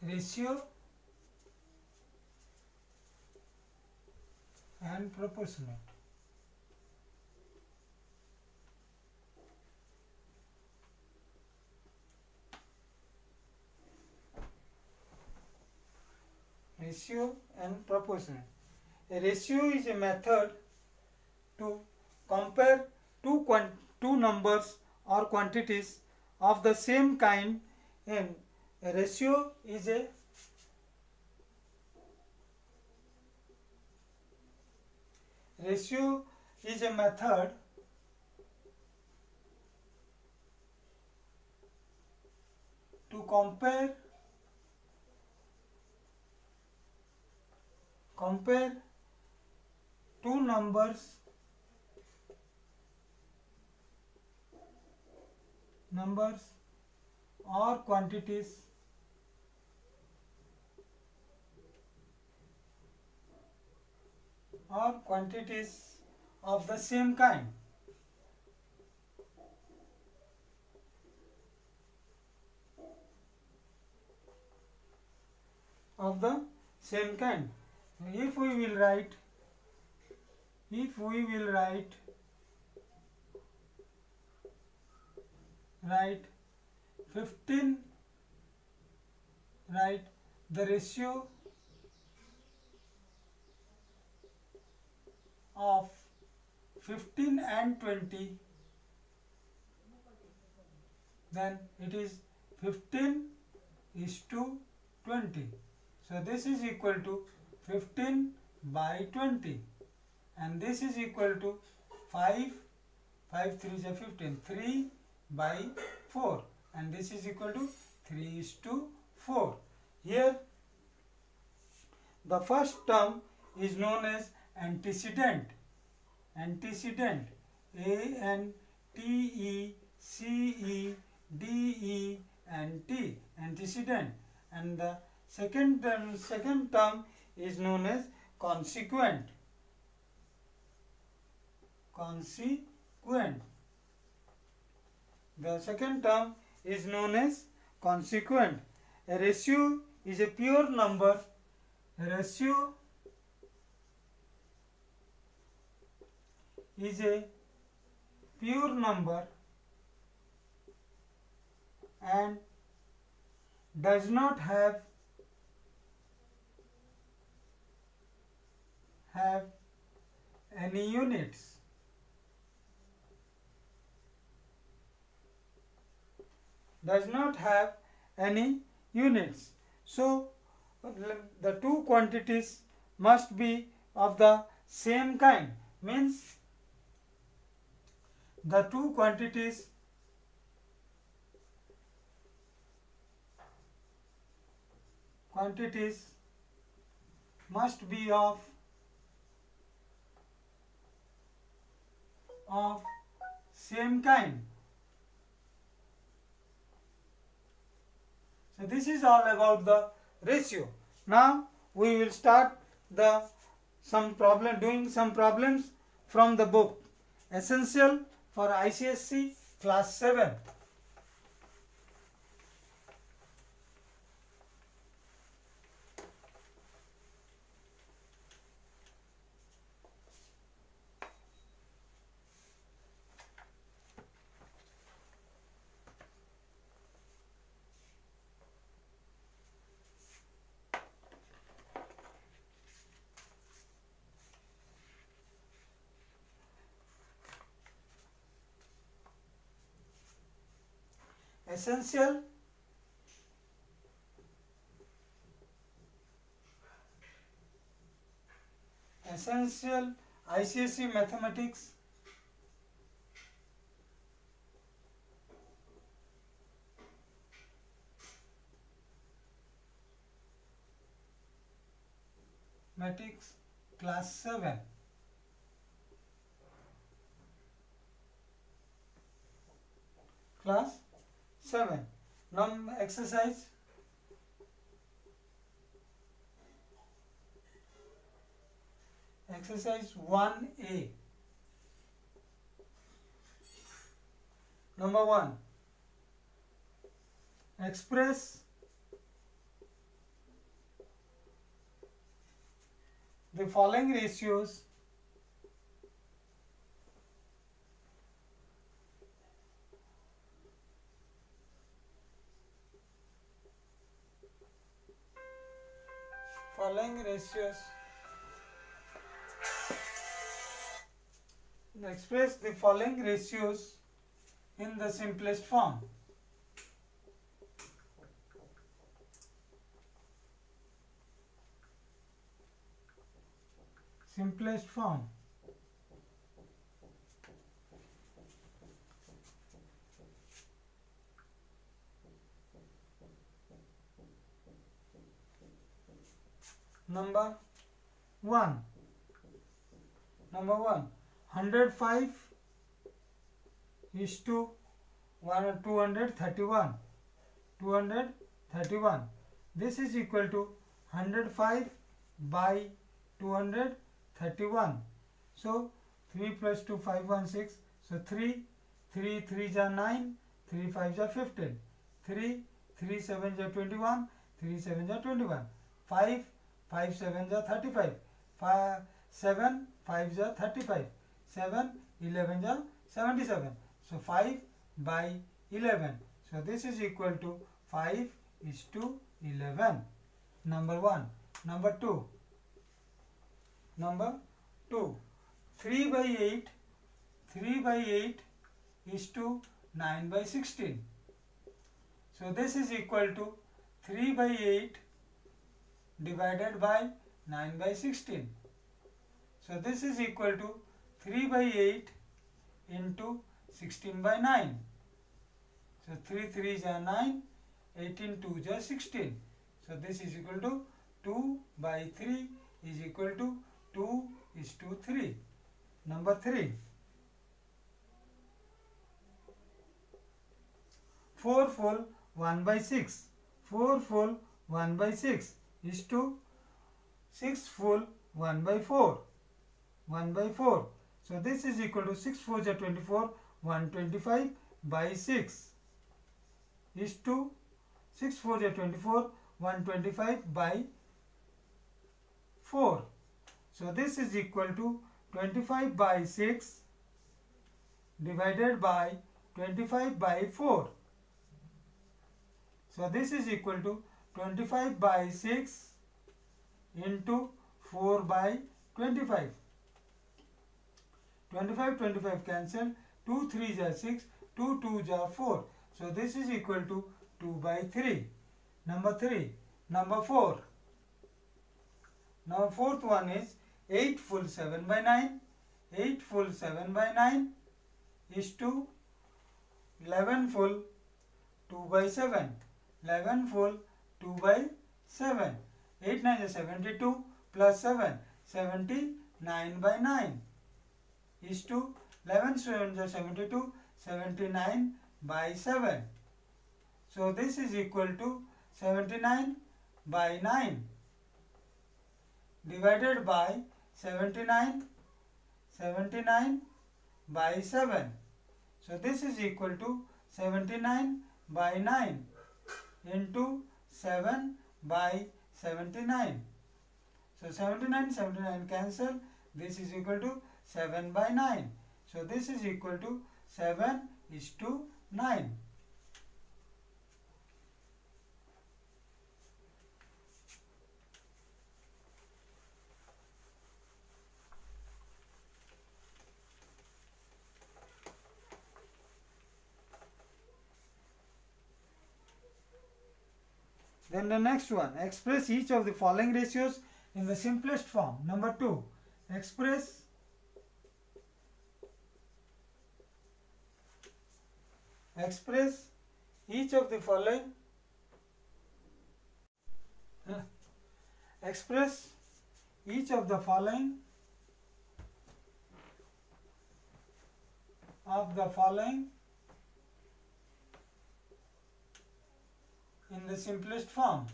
ratio and proportionate. Ratio and proportionate. A ratio is a method to compare two numbers or quantities of the same kind, and a ratio is a method to compare two numbers or quantities of the same kind. If we will write 15, the ratio of 15 and 20, then it is 15:20. So this is equal to 15 by 20, and this is equal to 5 3 is 15, 3 by 4, and this is equal to 3:4. Here the first term is known as antecedent. Antecedent, A-N-T-E-C-E-D-E-N-T, antecedent. And the second term is known as consequent. The second term is known as consequent. A ratio is a pure number. A ratio is a pure number and does not have any units. So the two quantities must be of the same kind, means the two quantities must be of same kind. So this is all about the ratio. Now we will start doing some problems from the book Essential for ICSE Class 7. Essential ICSE Mathematics Class 7. Class 7. Exercise 1A. Number 1. Express the following ratios express the following ratios in the simplest form. Simplest form. Number 1. 105 is to 231. 231. This is equal to 105 by 231. So 3 plus 2, 5, 1, 6. So 3 3s are 9, 3 5s are 15. 3 7s are 21, 3 7s are 21. 5 7s are 35. 7 5s are 35. 7 11s are 77. So 5 by 11. So this is equal to 5 is to 11. Number 1. Number 2. 3 by 8. 3 by 8 is to 9 by 16. So this is equal to 3 by 8 divided by 9 by 16. So this is equal to 3 by 8 into 16 by 9. So 3 3s are 9, 18 2s are 16. So this is equal to 2 by 3 is equal to 2 is to 3. Number 3. 4 full 1 by 6. 4 full 1 by 6 is to 6 full 1 by 4. 1 by 4. So this is equal to 6 4s are 24. 125 by 6 is to 6 4s are 24. 125 by 4. So this is equal to 25 by 6 divided by 25 by 4. So this is equal to 25 by 6 into 4 by 25. 25 cancel. 2 3s are 6. 2 2s are 4. So this is equal to 2 by 3. Number 3. Number 4. Now fourth one is 8 full 7 by 9. 8 full 7 by 9 is to 11 full 2 by 7. 11 full 2 by 7. 8 9 is 72 plus 7. 79 by 9 is to 11 7 is 72. 79 by 7. So this is equal to 79 by 9 divided by 79 by 7. So this is equal to 79 by 9 into 7 by 79. So 79 cancel. This is equal to 7 by 9. So this is equal to 7 is to 9. Then the next one, express each of the following ratios in the simplest form. Number 2, express each of the following in the simplest form.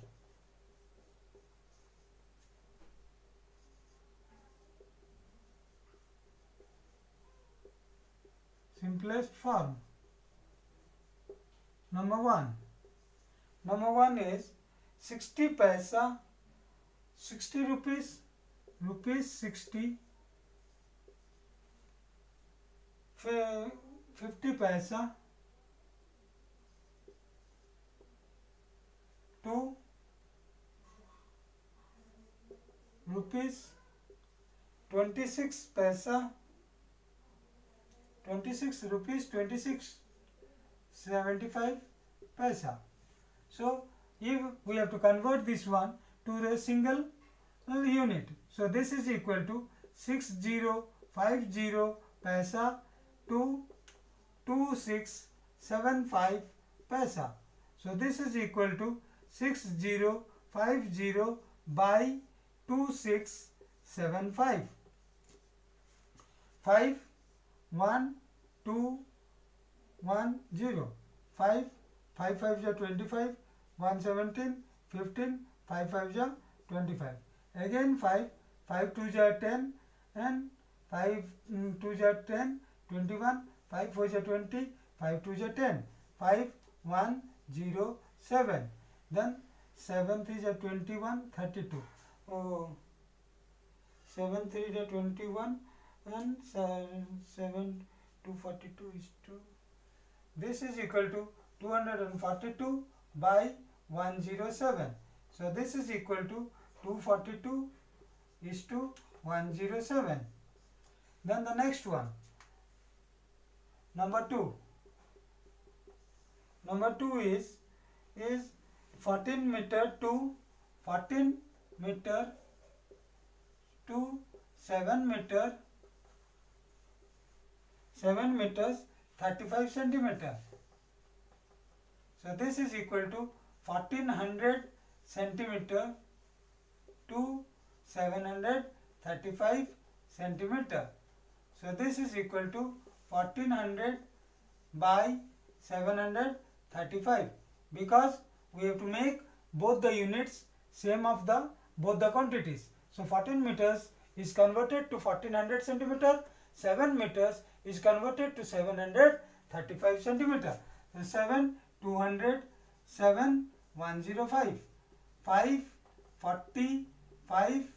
Simplest form. Number 1. Number 1 is 60 paisa, 60 rupees rupees 60 50 paisa to rupees 26 paisa 26 rupees 26.75 paisa. So if we have to convert this one to the single unit, so this is equal to 6050 paisa to 2675 paisa. So this is equal to 6050 by 2675. 5 1 2 1 0 5 5 5 is 25 1 17 15 5 5 is 25. Again 5 5 2 is 10 and 5 2 is 10 21 5 4 is 20 5 2 is 10 5 1 0 7. Then 7 3 is 21 32. Oh, 7 3 is 21 and 7 242 is 2. This is equal to 242 by 107. So this is equal to 242 is to 107. Then the next one, number 2. Number 2 is 14 meter to 14 meter to 7 meters 35 centimeter. So this is equal to 1400 centimeter to 735 centimeter. So this is equal to 1400 by 735, because we have to make both the units same of the both the quantities. So 14 meters is converted to 1400 centimeter, 7 meters is converted to 735 centimeter. So 7 200 7 105 5 40 5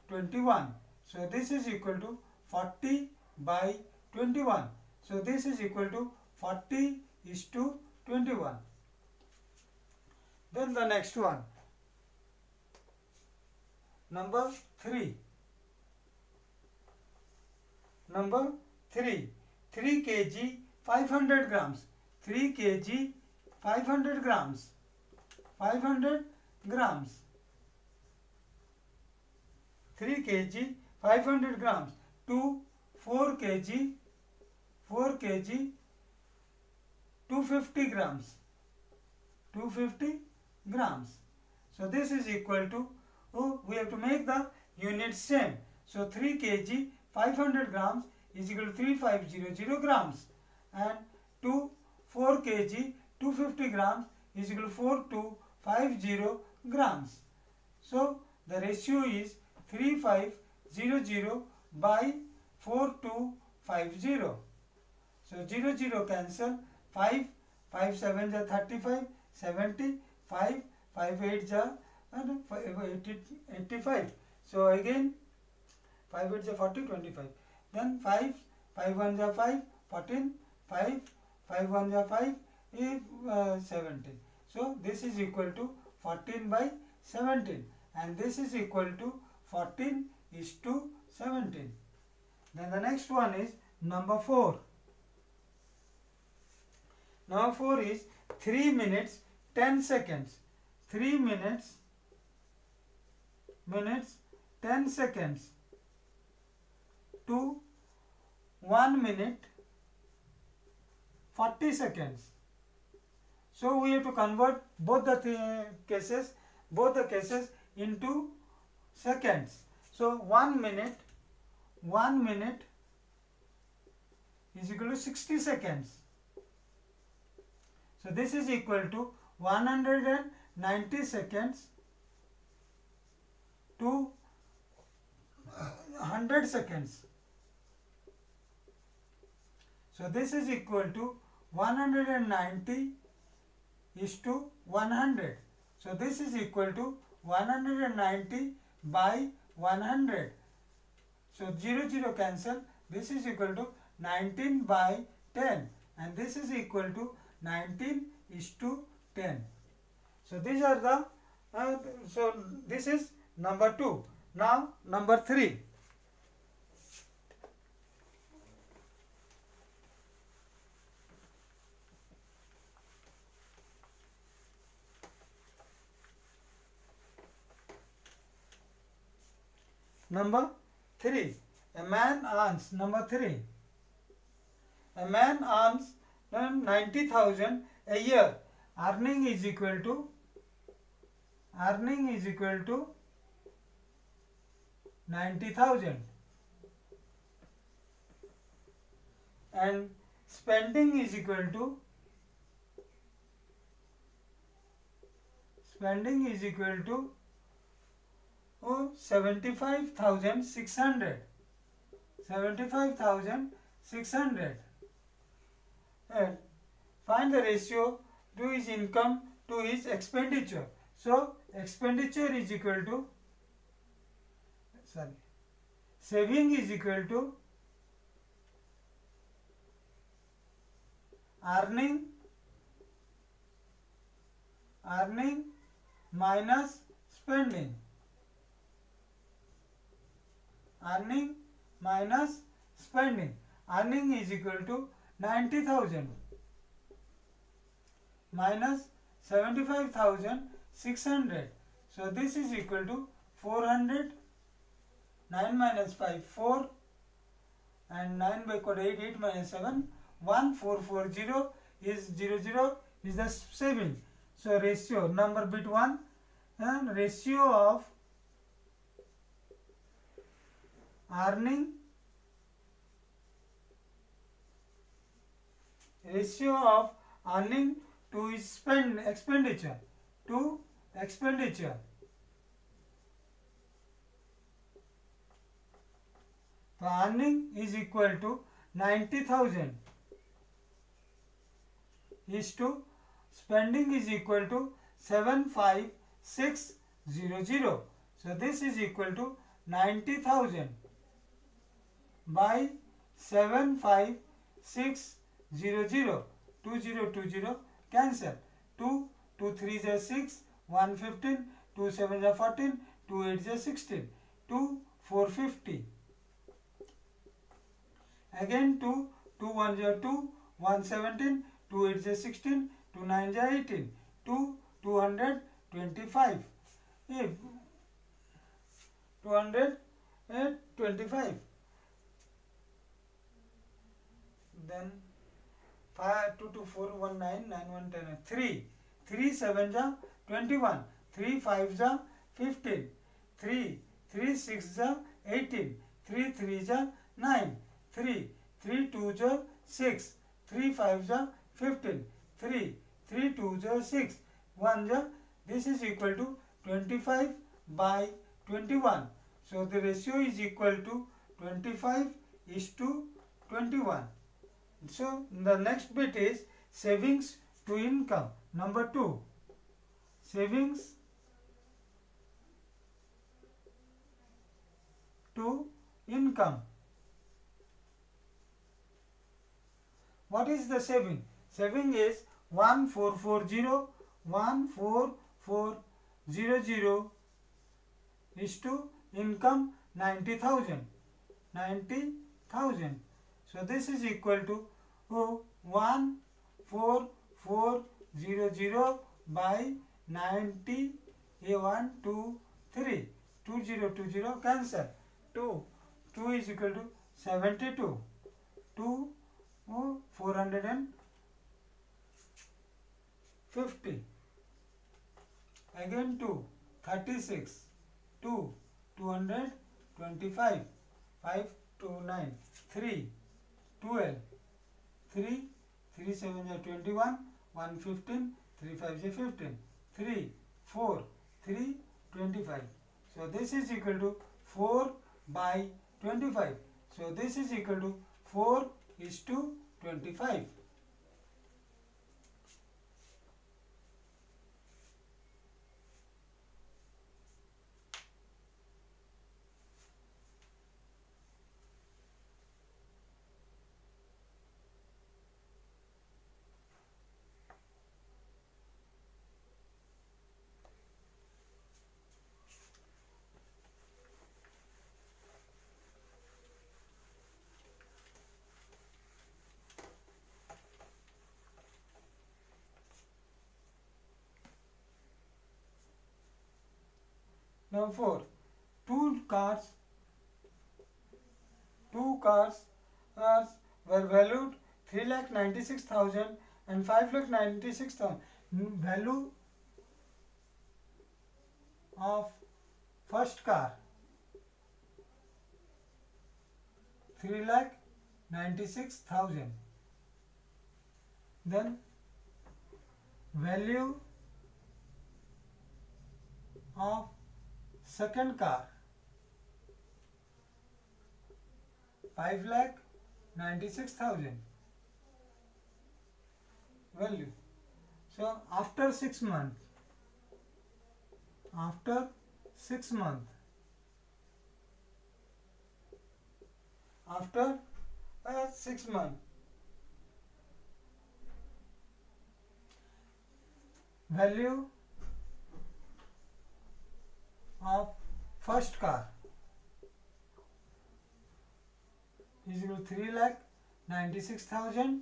21. So this is equal to 40 by 21. So this is equal to 40 is to 21. Then the next one, number 3. Number 3, 3 kg 500 grams. 3 kg 500 grams. 500 grams. 3 kg 500 grams to 4 kg 250 grams. 250 grams. So this is equal to, we have to make the units same. So 3 kg 500 grams is equal to 3500 grams, and 4 kg 250 grams is equal to 4250 grams. So the ratio is 3500 by 4250. So 0 cancel, 5 5 7 is 35 70, 5 5 8 is 85. So again 5 8 is 40 25. Then 5 5 1 is 5 14, 5 5 1 is 5 is 17. So this is equal to 14 by 17, and this is equal to 14 is to 17. Then the next one is number 4. Number 4 is 3 minutes 10 seconds. 3 minutes 10 seconds to 1 minute 40 seconds. So we have to convert both the cases into seconds. So 1 minute is equal to 60 seconds. So this is equal to 190 seconds to 100 seconds. So this is equal to 190 is to 100. So this is equal to 190 by 100. So 0 0 cancel. This is equal to 19 by 10, and this is equal to 19:10. So these are the so this is number 2. Now number 3. Number 3. A man earns, number 3. A man earns 90,000 a year. Earning is equal to 90,000, and spending is equal to 75,600. 75,600. And find the ratio to his income to his expenditure. So expenditure is equal to, saving is equal to earning minus spending. Earning minus spending. Earning is equal to 90,000 minus 75,600. So this is equal to 400. 9 minus 5, 4, and 9 by 8, 8 minus 7, 1440 is 00 is the saving. So ratio, number bit 1, and ratio of earning to expenditure. So earning is equal to 90,000 is to spending is equal to 75,600. So this is equal to 90,000 by 75,600. 2020 cancel. 2 3 is 6, 1 15, 2 7 is 14, 2 8 is 16, 2 4 50. Again 2 1 is 2, 1 17, 2 8 is 16, 2 9 is 18, 225. 225. Then 5 2 2 4 1 9 9 1 10 3 3 7 is 21, 3 5 is 15, 3 3 6 is 18, 3 3 is 9, 3 3 2 is 6, 3 5 is 15, 3 3 2 is 6, 1 is, this is equal to 25 by 21. So the ratio is equal to 25:21. So the next bit is savings to income. Number 2. Savings to income. What is the saving? Saving is 1440 is to income 90,000. So this is equal to 1440 by 90. 1 2 3, 2020 cancel. 2 is equal to 72. 2 450. Again 2 36. 2 225. 5 2 9. 3 12. 3 3 7 is 21. 1 15. 3 5 is 15. 3 4 3 25. So this is equal to 4 by 25. So this is equal to 4:25. Number 4. Two cars were valued 3,96,000 and 5,96,000. Value of first car 3,96,000. Then value of second car 5,96,000 value. So after 6 months, after 6 months, value of first car is equal to 3,96,000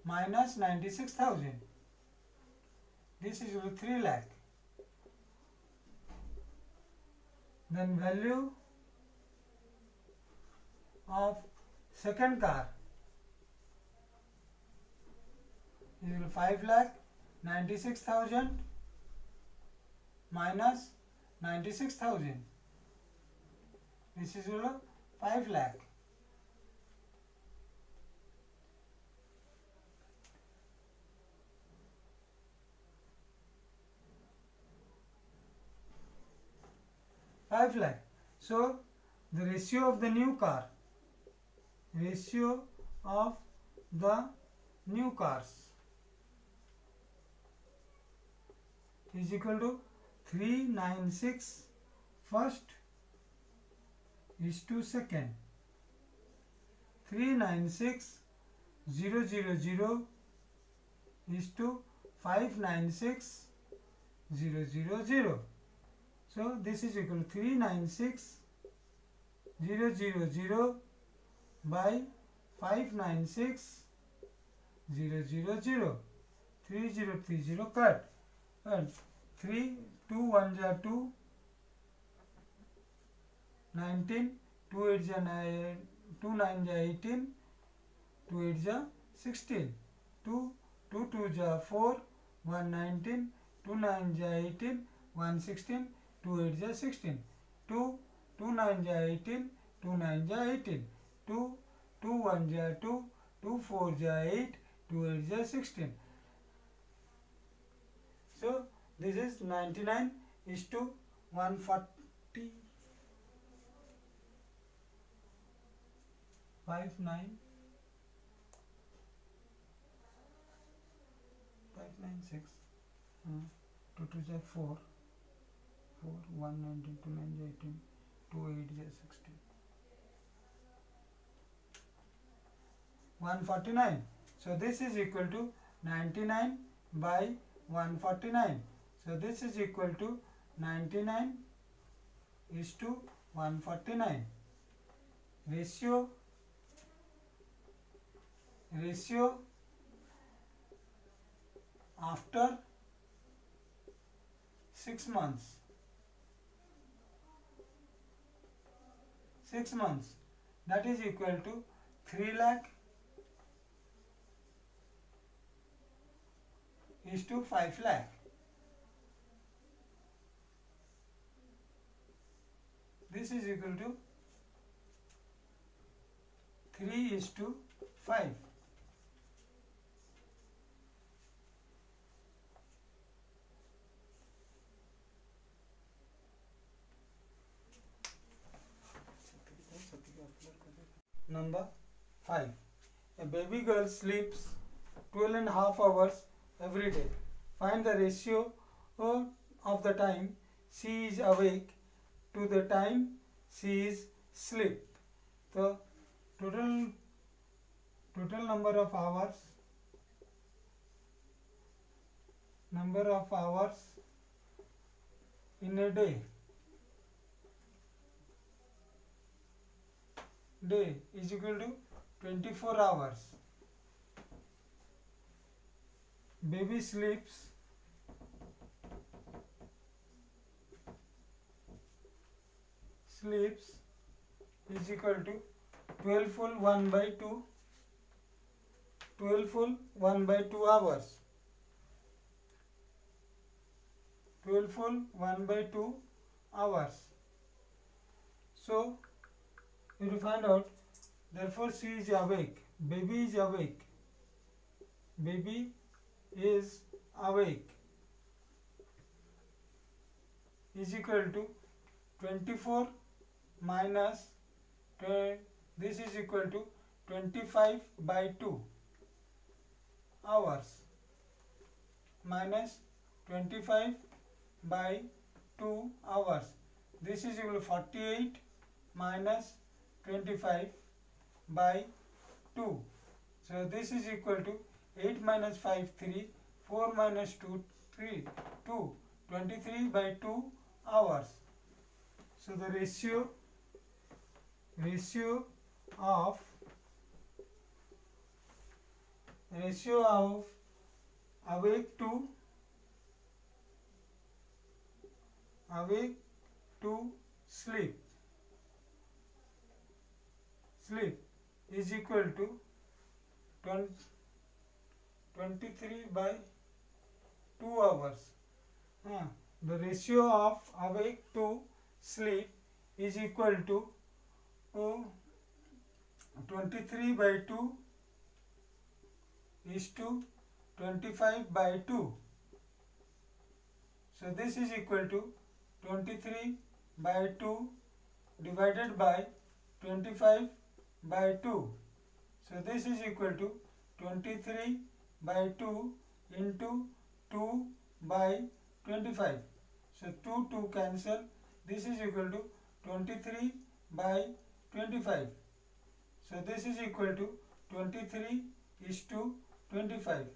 minus 96,000. This is equal to 3 lakh. Then value of second car is equal to 5,96,000 minus 96,000. This is equal to 5 lakh. So the ratio of the new cars is equal to 396 first is to second, 396,000 is to 596,000. So this is equal to 396,000 by 596,000. 3030 cut, and 3 2 1 ja 2, 19, 2 8 ja 9, 2 9 ja 18, 2 8 ja 16, 2 2 2 ja 4, 1 19, 2 9 ja 18, 1 16, 2 8 ja 16, 2 2 9 ja 18, 2 9 ja 18, 2 2 1 ja 2, 2 4 ja 8, 2 8 ja 16. So this is 99 is to 140. 596 2 2 ja 4, 1 19, 2 9 ja 18, 2 8 ja 16, 149. So this is equal to 99 by 149. So this is equal to 99 is to 149. Ratio after 6 months. 6 months, that is equal to 3 lakh is to 5 lakh. This is equal to 3 is to 5. Number 5. A baby girl sleeps 12.5 hours every day. Find the ratio of the time she is awake to the time she is asleep. So total number of hours in a day is equal to 24 hours. Baby sleeps sleeps is equal to 12 full 1 by 2, 12 full 1 by 2 hours, 12 full 1 by 2 hours. So you will find out, therefore she is awake, baby is awake, baby is awake is equal to 24 minus this is equal to 25 by 2 hours minus 25 by 2 hours. This is equal to 48 minus 25 by 2. So this is equal to 8 minus 5 3, 4 minus 2 3, 2, 23 by 2 hours. So the ratio of awake to sleep is equal to 23 by 2 hours. The ratio of awake to sleep is equal to 23 by 2 is to 25 by 2. So this is equal to 23 by 2 divided by 25 by 2. So this is equal to 23 by 2 into 2 by 25. So 2 cancel. This is equal to 23 by 25. So this is equal to 23 is to 25.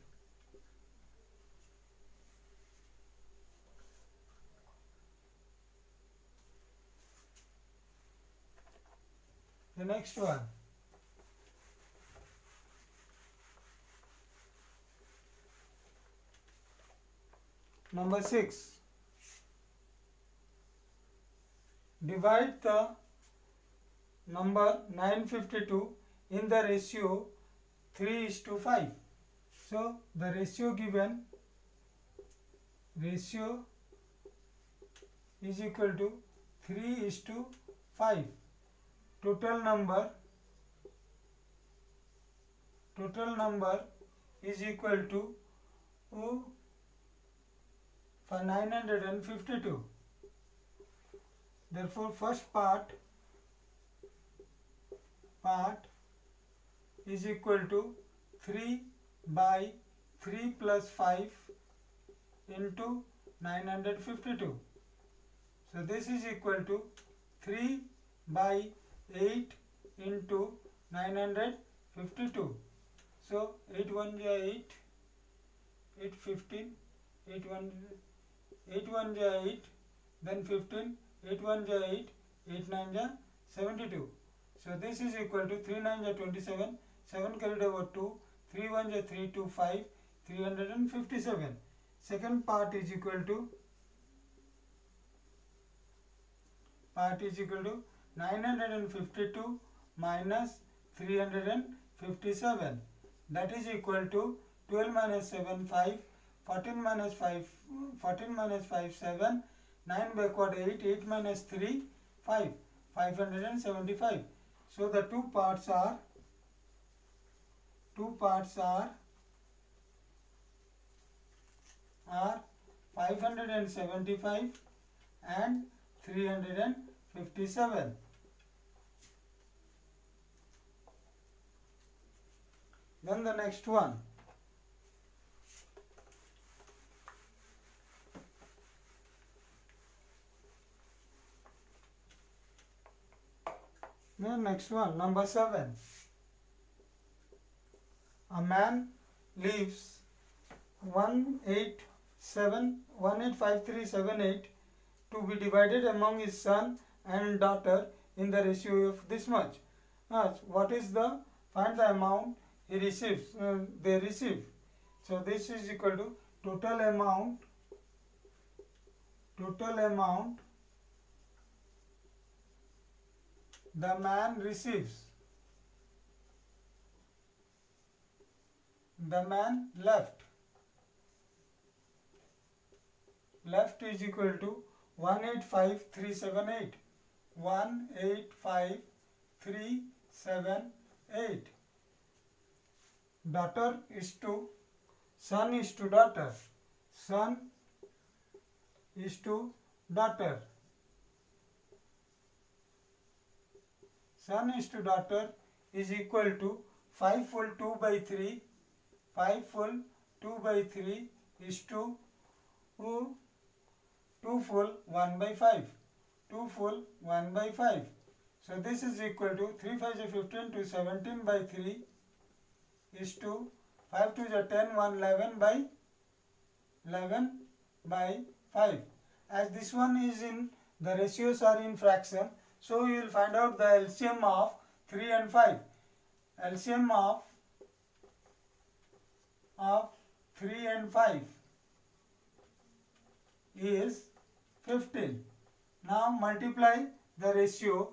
The next one. Number 6. Divide the number 952 in the ratio 3:5. So the ratio given is equal to 3:5. Total number is equal to 952. Therefore first part is equal to 3 by 3 plus 5 into 952. So this is equal to 3 by 8 into 952. So 8 1 ja 8, 8 15, 8 1 ja 8, then 15, 8 1 ja 8, 8 9 ja 72. So this is equal to 3 9 ja 27, 7 carried over 2, 3 1 ja 3 2 5, 357. Second part is equal to 952 minus 357. That is equal to 12 minus 7 5, 14 minus 5 7, 9 backward 8, 8 minus 3 5, 575. So the two parts are 575 and 357. Then the next one. The next one, number 7. A man leaves 185378 to be divided among his son and daughter in the ratio of this much. What is the, find the amount he receives, they receive. So this is equal to total amount The man receives. The man left. Left is equal to 185378. 185378. Daughter is to son is to daughter. Son is to daughter. Son is to daughter is equal to 5 full 2 by 3. 5 full 2 by 3 is to 2 full 1 by 5. 2 full 1 by 5. So this is equal to 3 5 is 15 to 17 by 3 is to 5 2 is 10 1 11 by 5. As this one is in the ratios are in fraction, so you will find out the LCM of 3 and 5. LCM of 3 and 5 is 15. Now multiply the ratio,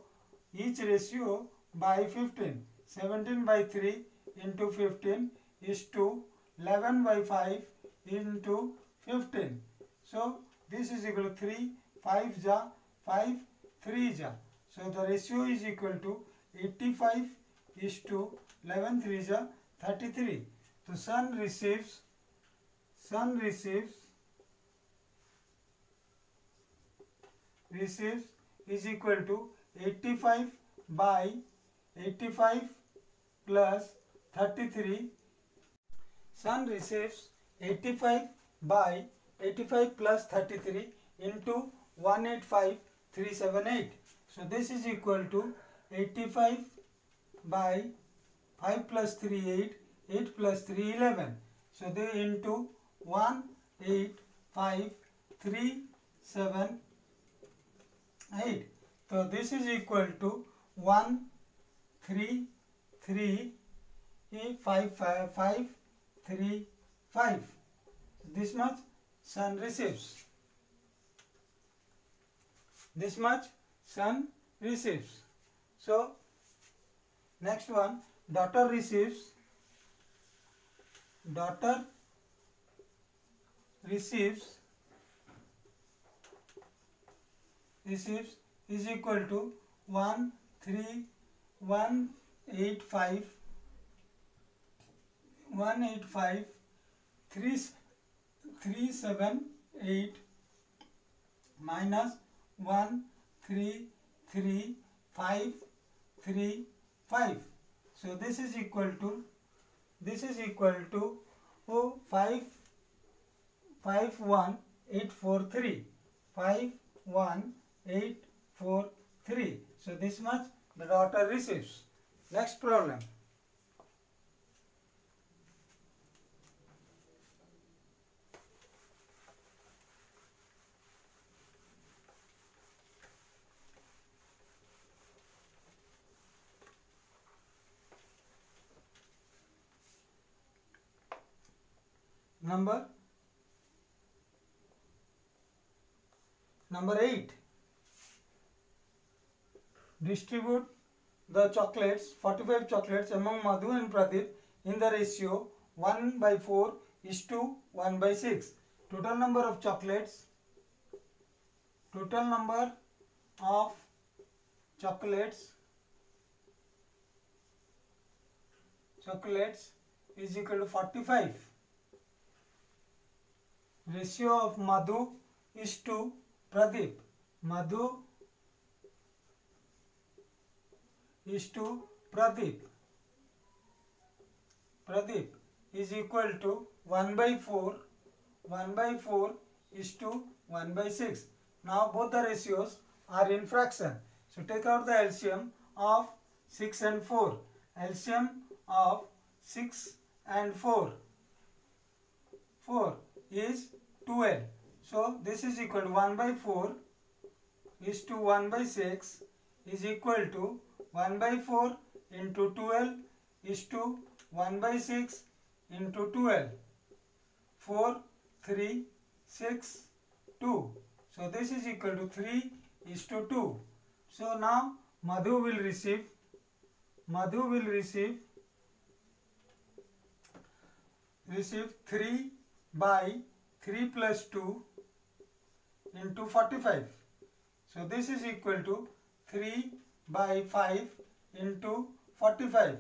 each ratio by 15. 17 by 3 into 15 is to 11 by 5 into 15. So this is equal to 3, 5 ja, 5, 3 ja. So the ratio is equal to 85 is to 11 3 ja, 33. So son receives is equal to 85 by 85 plus 33. Son receives 85 by 85 plus 33 into 185378. So this is equal to 85 by 5 plus 3 8, 8 plus 3 11. So they into 185378. So this is equal to 1335535. This much son receives. This much son receives. So next one, daughter receives. Daughter receives is equal to 185 378 minus 13355. So this is equal to 51843. 51843. So this much the daughter receives. Next problem. Number 8. Distribute the chocolates, 45 chocolates among Madhu and Pradeep in the ratio 1 by 4 is to 1 by 6. Total number of chocolates is equal to 45. Ratio of Madhu is to Pradeep. Madhu is to Pradeep. Pradeep is equal to 1 by 4. 1 by 4 is to 1 by 6. Now both the ratios are in fraction. So take out the LCM of 6 and 4. LCM of 6 and 4 is 12. So this is equal to 1 by 4 is to 1 by 6 is equal to 1 by 4 into 12 is to 1 by 6 into 12. 4, 3, 6, 2. So this is equal to 3 is to 2. So now Madhu will receive 3 by 3 plus 2 into 45. So this is equal to 3 by 5 into 45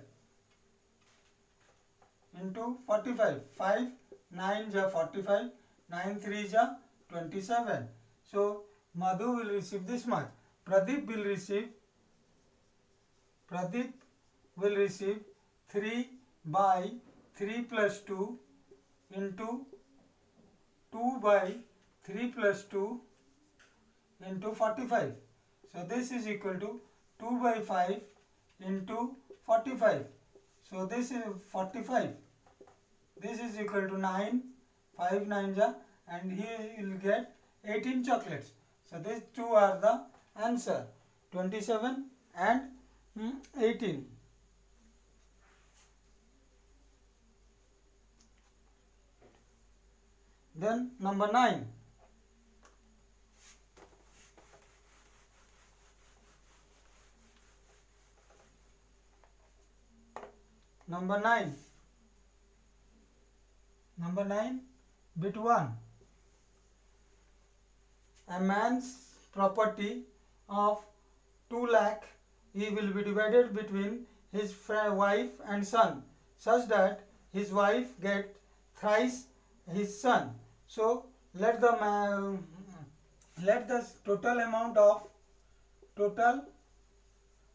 into 45. 5 9 ja 45, 9 3 ja 27. So Madhu will receive this much. Pradeep will receive 3 by 3 plus 2 into 2 by 3 plus 2 into 45. So this is equal to 2 by 5 into 45. So this is 45. This is equal to 9, 5 9 ja, and he will get 18 chocolates. So these two are the answer, 27 and 18. Then number 9. Number 9, bit 1. A man's property of 2 lakh, he will be divided between his wife and son, such that his wife get thrice his son. So let the total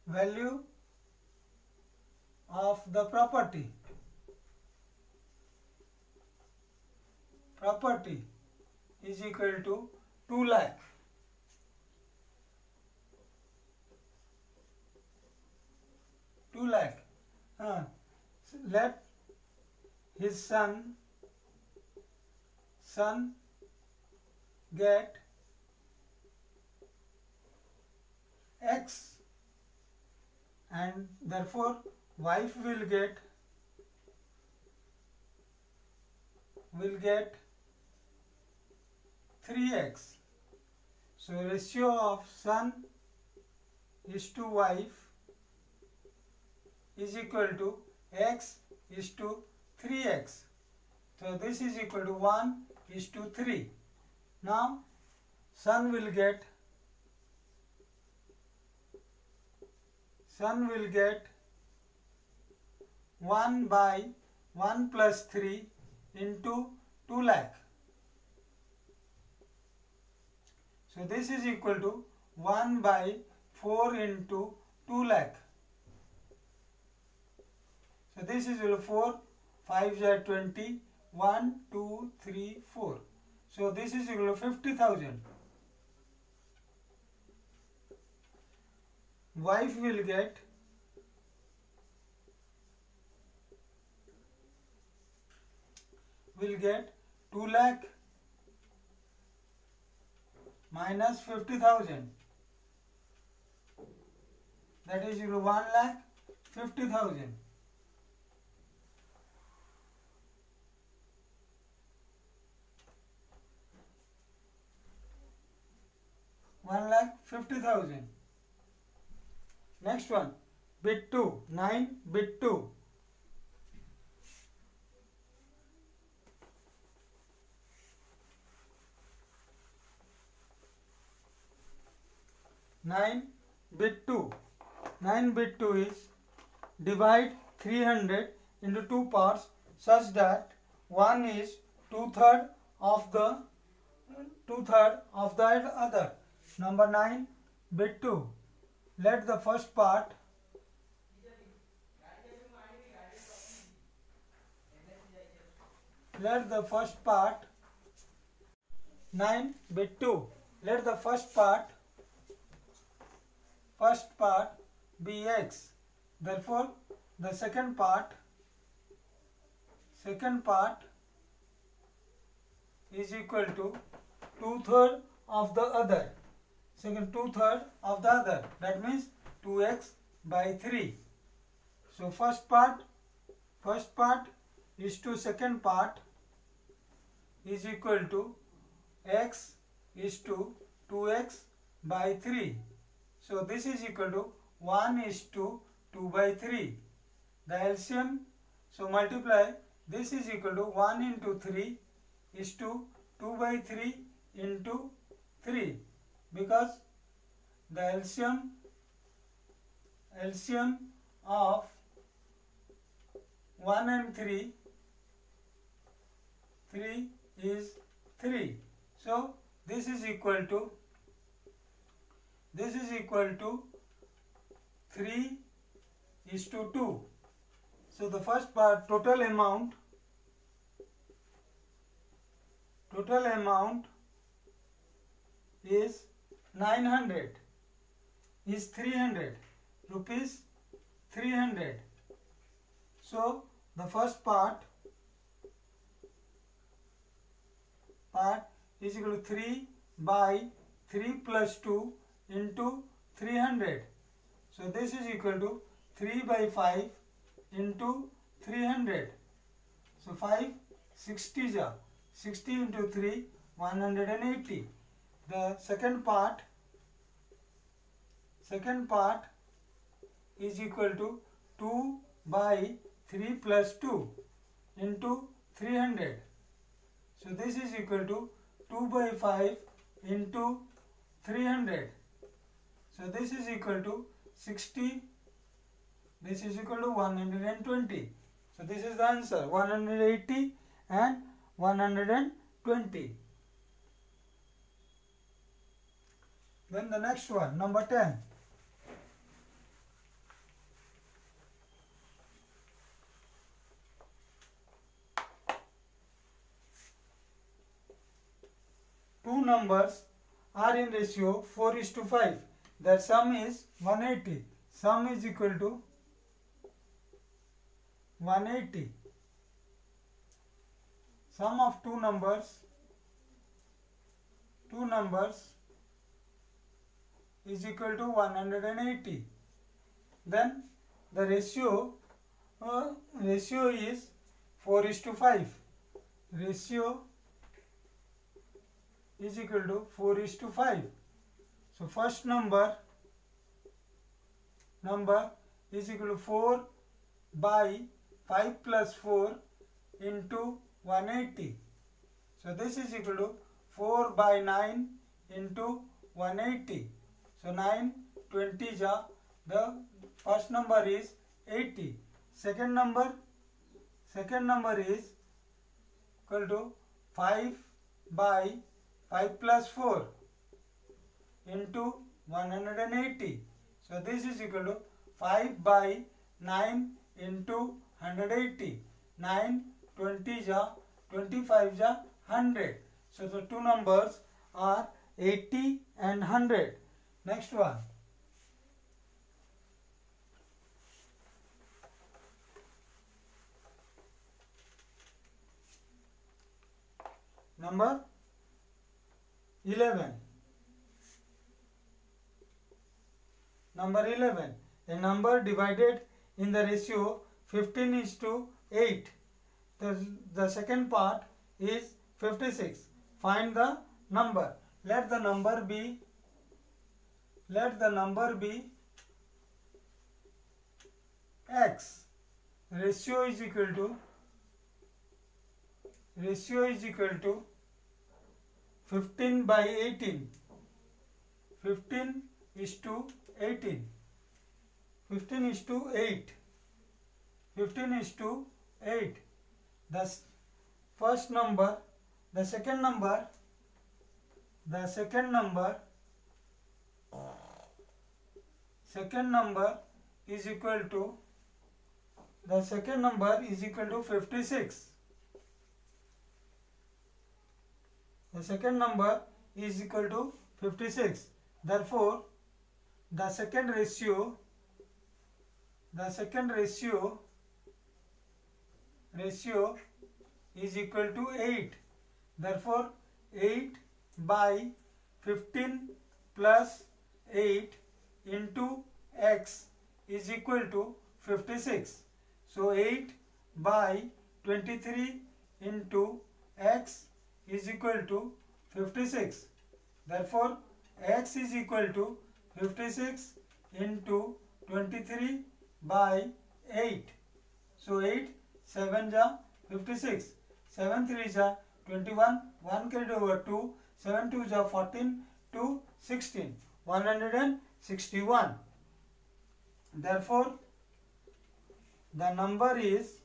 value of the property is equal to 2 lakh. So let his son get X, and therefore wife will get 3x. So ratio of son is to wife is equal to x is to 3x. So this is equal to 1 is to 3. Now son will get 1 by 1 plus 3 into 2 lakh. So this is equal to 1 by 4 into 2 lakh. So this is equal to 4, 5 are 20, 1, 2, 3, 4. So this is equal to 50,000. Wife will get 2 lakh minus 50,000. That is equal to 1 lakh 50,000. 1,50,000. Next one, bit 2, 9 bit 2. 9 bit 2. 9 bit 2 is divide 300 into 2 parts such that one is 2/3 of the other. Number 9 bit 2. Let the first part let the first part 9 bit 2. Let the first part be x. Therefore, the second part is equal to 2/3 of the other. Second 2/3 of the other. That means 2x by 3. So first part is to second part is equal to x is to 2x by 3. So this is equal to 1:2/3. The LCM, so multiply, this is equal to 1 into 3 is to 2/3 into 3, because the LCM of 1 and 3 is 3. So this is equal to 3:2. So the first part, total amount is 900, is 300 rupees, 300. So the first part is equal to 3 by 3 plus 2 into 300. So this is equal to 3 by 5 into 300. So 5 60 into 3 180. The second part is equal to 2 by 3 plus 2 into 300. So this is equal to 2 by 5 into 300. So this is equal to 60. This is equal to 120. So this is the answer, 180 and 120. Then the next one, number 10. Two numbers are in ratio 4:5. Their sum is 180. Sum is equal to 180. Sum of two numbers is equal to 180. Then the ratio is 4:5. Ratio is equal to 4:5. So first number is equal to 4 by 5 plus 4 into 180. So this is equal to 4 by 9 into 180. So 9 20 ja, the first number is 80. Second number is equal to 5 by 5 plus 4 into 180. So this is equal to 5 by 9 into 180. 9 20 ja, 25 ja, 100. So the two numbers are 80 and 100. Next one. Number 11. Number 11. A number divided in the ratio 15:8. The second part is 56. Find the number. Let the number be x. Ratio is equal to 15 by 18. 15:18. 15:8. 15:8. The first number, the second number is equal to 56. The second number is equal to 56. Therefore, the second ratio is equal to 8. Therefore, 8 by 15 plus 8 into x is equal to 56. So 8 by 23 into x is equal to 56. Therefore, x is equal to 56 into 23 by 8. So 8 7 ja 56, 7 3 ja 21, 1 carried over 2, 7 2 ja 14, 2 16, 161. Therefore the number is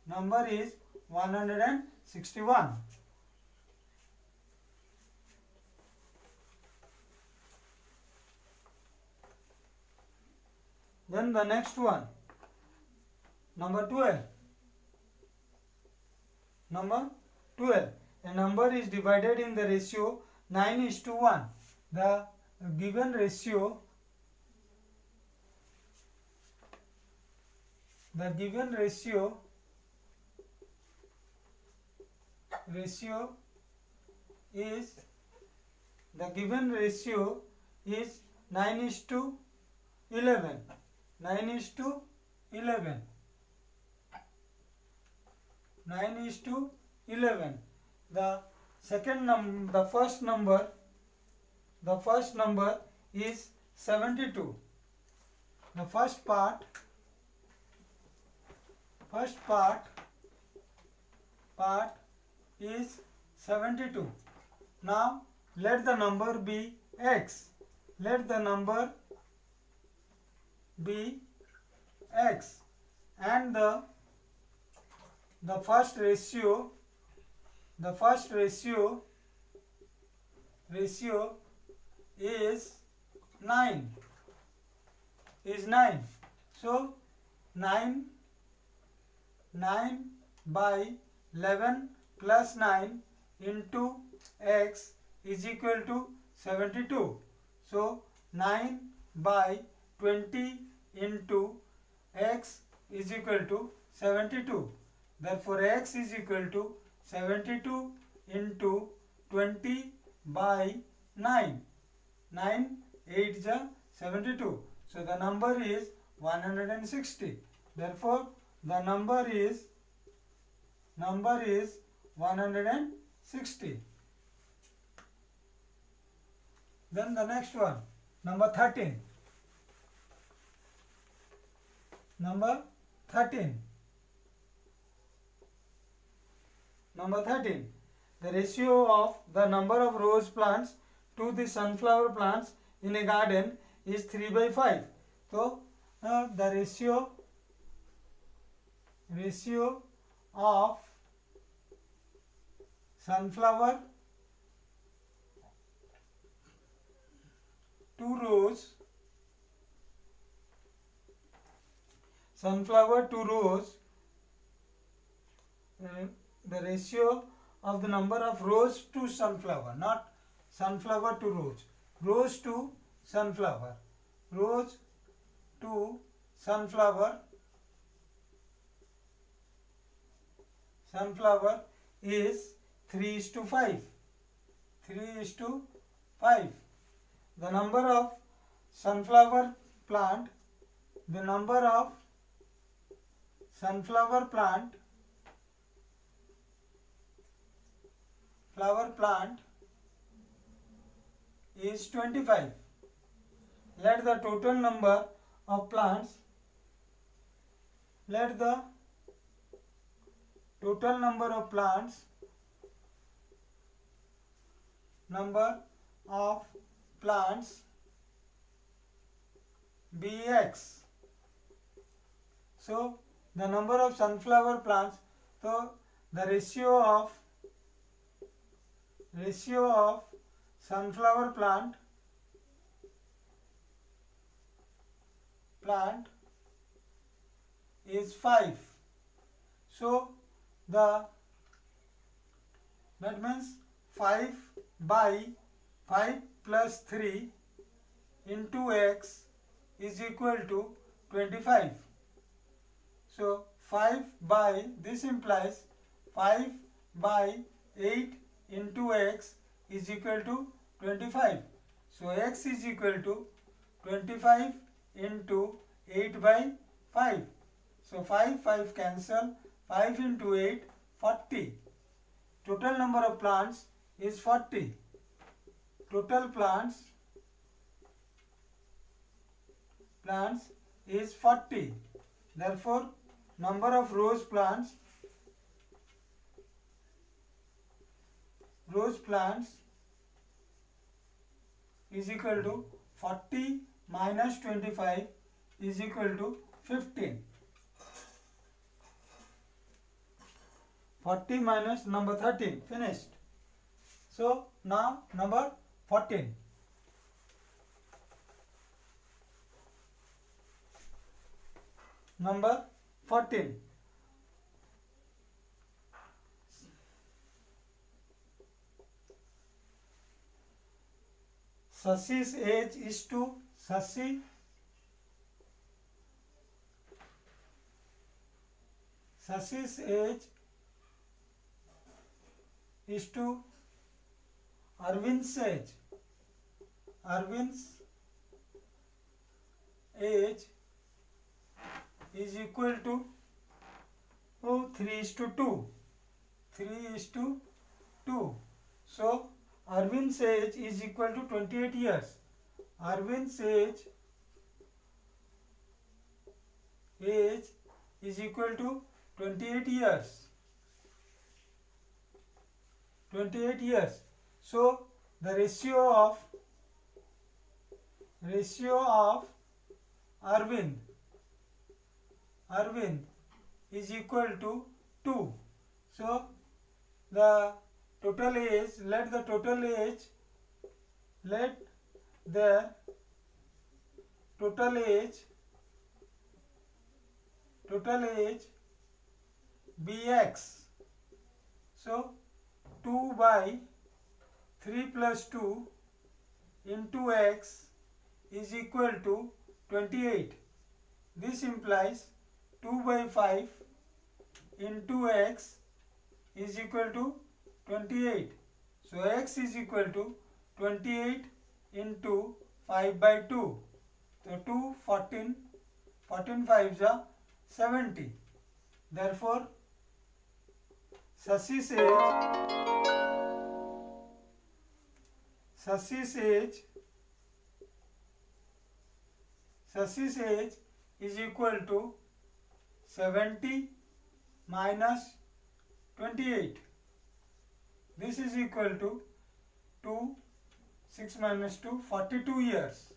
161. Then the next one, number 12. Number 12. A number is divided in the ratio 9:1. The given ratio is 9:11. 9:11. 9:11. The first number is 72. The first part is 72. Now let the number be x. Let the number be x, and the first ratio is 9. So 9 by 11 plus 9 into x is equal to 72. So 9 by 20 into x is equal to 72. Therefore x is equal to 72 into 20 by 9. 9 8 ja 72. So the number is 160. Therefore the number is 160. Then the next one, number 13. Number 13. The ratio of the number of rose plants to the sunflower plants in a garden is 3 by 5. So the ratio of sunflower to rose the ratio of the number of rose to sunflower, not sunflower to rose, rose to sunflower, sunflower is 3:5. 3:5. The number of sunflower plant is 25. Let the total number of plants be x. So the number of sunflower plants, so the ratio of sunflower plant is 5. So that means 5 by 5 plus 3 into x is equal to 25. So 5 by, this implies 5 by 8 into x is equal to 25. So x is equal to 25 into 8 by 5. So 5 cancel, 5 into 8, 40. Total number of plants is 40. Total plants plants is 40. Therefore, number of rose plants is equal to 40 minus 25 is equal to 15. 40 minus number 13, finished. So now number 14. Number 14. Sasi's age is to Sasi's age is to Arvind's age. Arvind's age is equal to 3:2. 3:2. So Arvind's age is equal to 28 years. Arvind's age is equal to 28 years. 28 years. So the ratio of Arvind is equal to 2. So the total age, let the total age be x. So 2 by 3 plus 2 into x is equal to 28. This implies 2 by 5 into x is equal to 28. So x is equal to 28 into 5 by 2. So 2, 14, 14 5s are 70. Therefore, Sasi's age is equal to 70 minus 28. This is equal to 2, 6 minus 2, 42 years.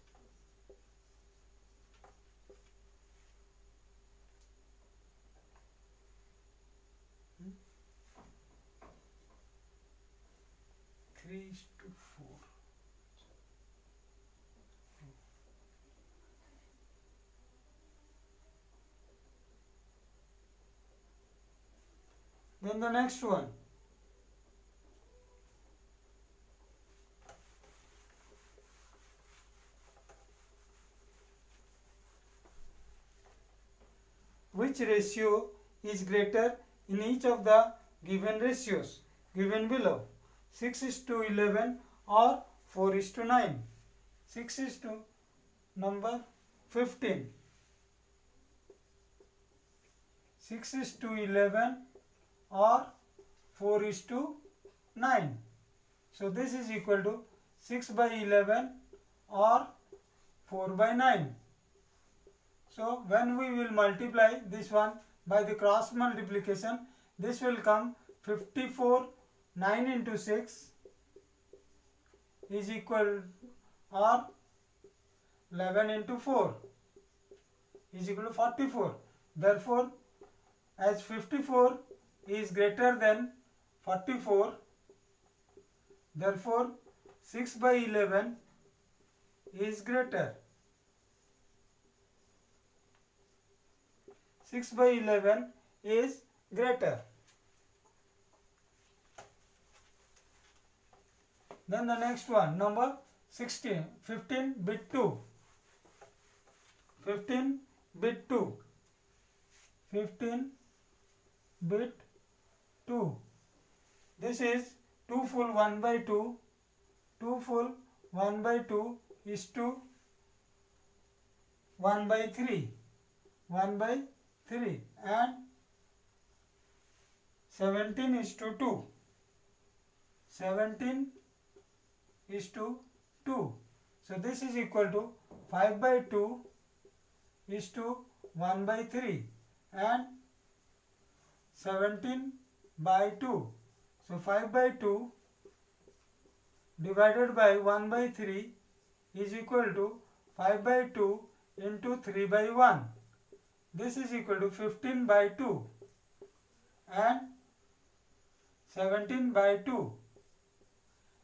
Then the next one. Which ratio is greater in each of the given ratios given below? 6:11 or 4:9? 6 is to number 15. 6:11 or 4:9. So this is equal to 6 by 11 or 4 by 9. So when we will multiply this one by the cross multiplication, this will come 54. 9 into 6 is equal, or 11 into 4 is equal to 44. Therefore, as 54 is greater than 44, therefore 6 by 11 is greater. 6 by 11 is greater. Then the next one, number 16, 15 bit 2. 15 bit 2. 15 bit 2. This is 2 full 1 by 2. 2 full 1 by 2 is to 1 by 3. 1 by 3. And 17 is to 2. 17 is to 2. So this is equal to 5 by 2 is to 1 by 3 and 17 by 2. So 5 by 2 divided by 1 by 3 is equal to 5 by 2 into 3 by 1. This is equal to 15 by 2 and 17 by 2.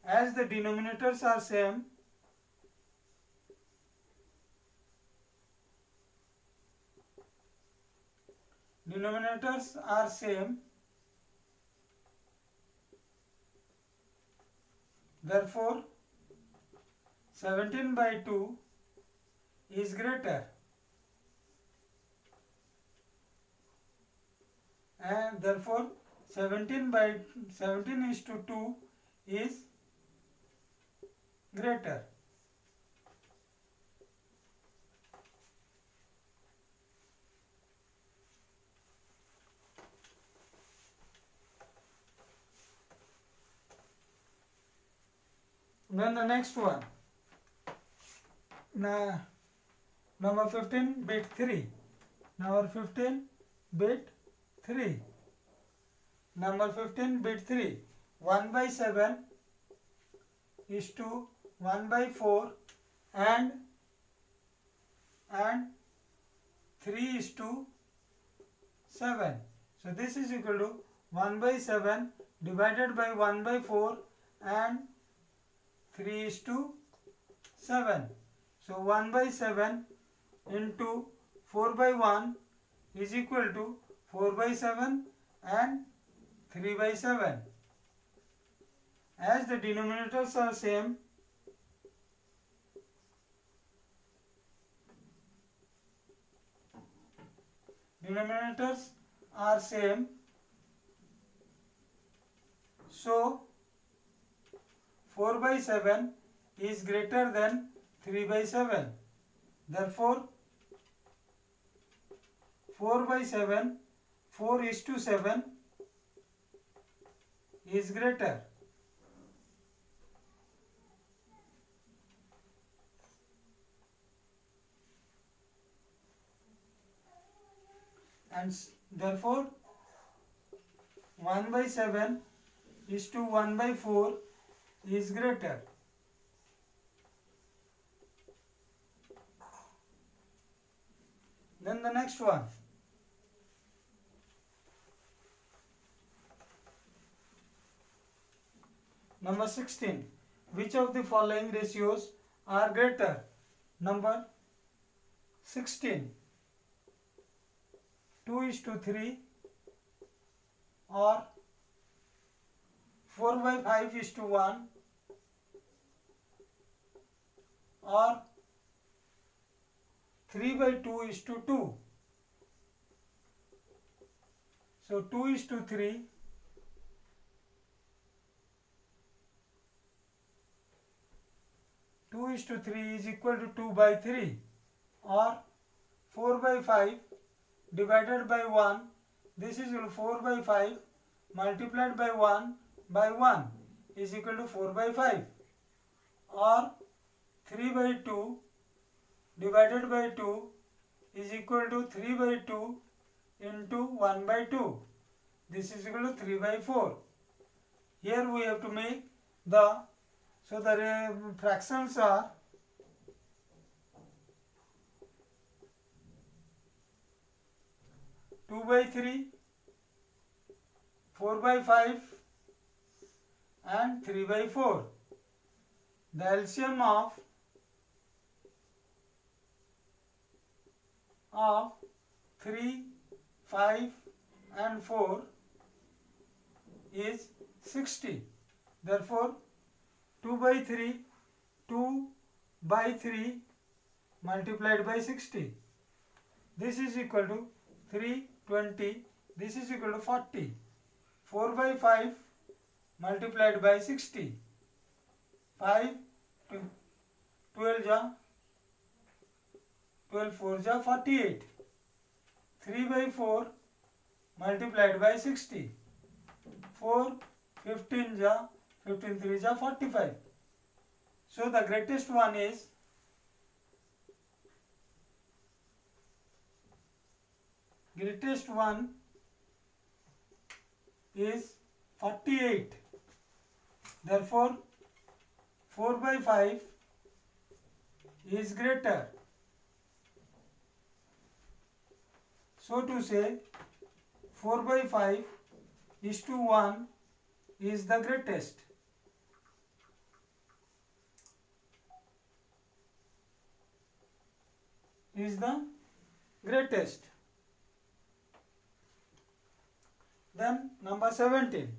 As the denominators are same, therefore 17 by 2 is greater, and therefore 17 is to 2 is greater. Then the next one, number 15 bit 3. Number 15 bit 3. Number 15 bit 3. 1 by 7 is to 1 by 4 and 3 is to 7. So this is equal to 1 by 7 divided by 1 by 4 and 3 is to 7. So 1 by 7 into 4 by 1 is equal to 4 by 7 and 3 by 7. As the denominators are same, so 4 by 7 is greater than 3 by 7. Therefore 4 by 7, 4 is to 7 is greater. And therefore 1 by 7 is to 1 by 4 is greater. Then the next one, number 16. Which of the following ratios are greater? Number 16. 2 is to 3 or 4 by 5 is to 1 or 3 by 2 is to 2. So 2 is to 3, 2 is to 3 is equal to 2 by 3 or 4 by 5 divided by 1. This is equal to 4 by 5 multiplied by 1 is equal to 4 by 5 or 3 by 2 divided by 2 is equal to 3 by 2 into 1 by 2. This is equal to 3 by 4. Here we have to make the fractions are 2 by 3, 4 by 5 and 3 by 4. The LCM of 3, 5 and 4 is 60. Therefore 2 by 3, 2 by 3 multiplied by 60. This is equal to 320. This is equal to 40. 4 by 5 multiplied by 60. 5, 12 ja, 12 4 ja 48. 3 by 4 multiplied by 60. 4, 15 ja, 15 3 ja 45. So the greatest one is greatest one is 48. Therefore, 4 by 5 is greater. So to say, 4 by 5 is to 1 is the greatest. Is the greatest. Then number 17.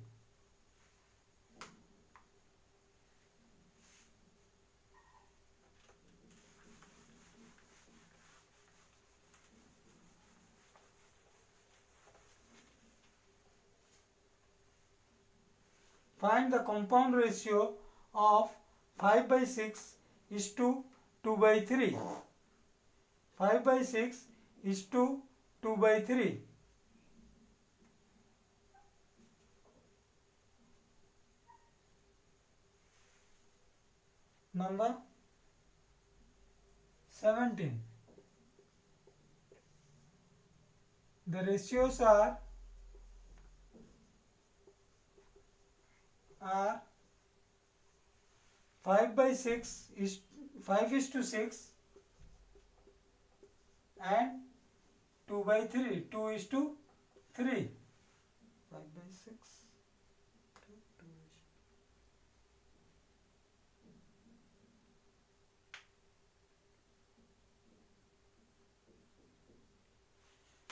Find the compound ratio of 5 by 6 is to 2 by 3. 5 by 6 is to 2 by 3. Number 17. The ratios are 5 by 6 is 5 is to 6 and 2 by 3. 2 is to 3. 5 by 6.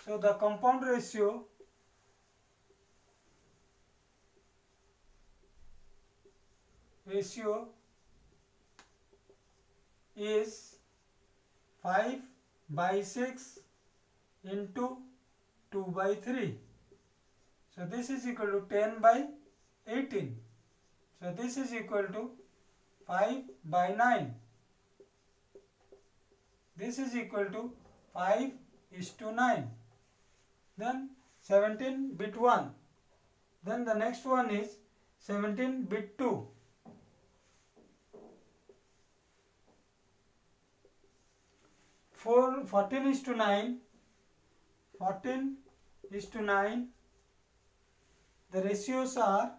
So the compound ratio is 5 by 6 into 2 by 3. So this is equal to 10 by 18. So this is equal to 5 by 9. This is equal to 5 is to 9. Then 17 bit 1. Then the next one is 17 bit 2. 14 is to 9. 14 is to 9. The ratios are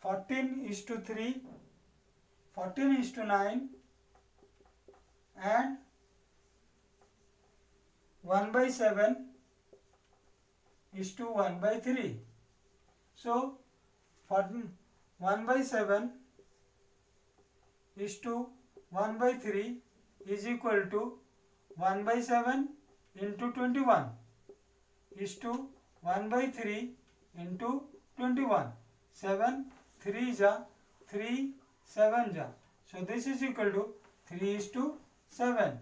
14 is to 3, 14 is to 9 and 1 by 7 is to 1 by 3. So 1 by 7 is to 1 by 3 is equal to 1 by 7 into 21 is to 1 by 3 into 21. 7 3 ja 3 7 ja. So this is equal to 3 is to 7.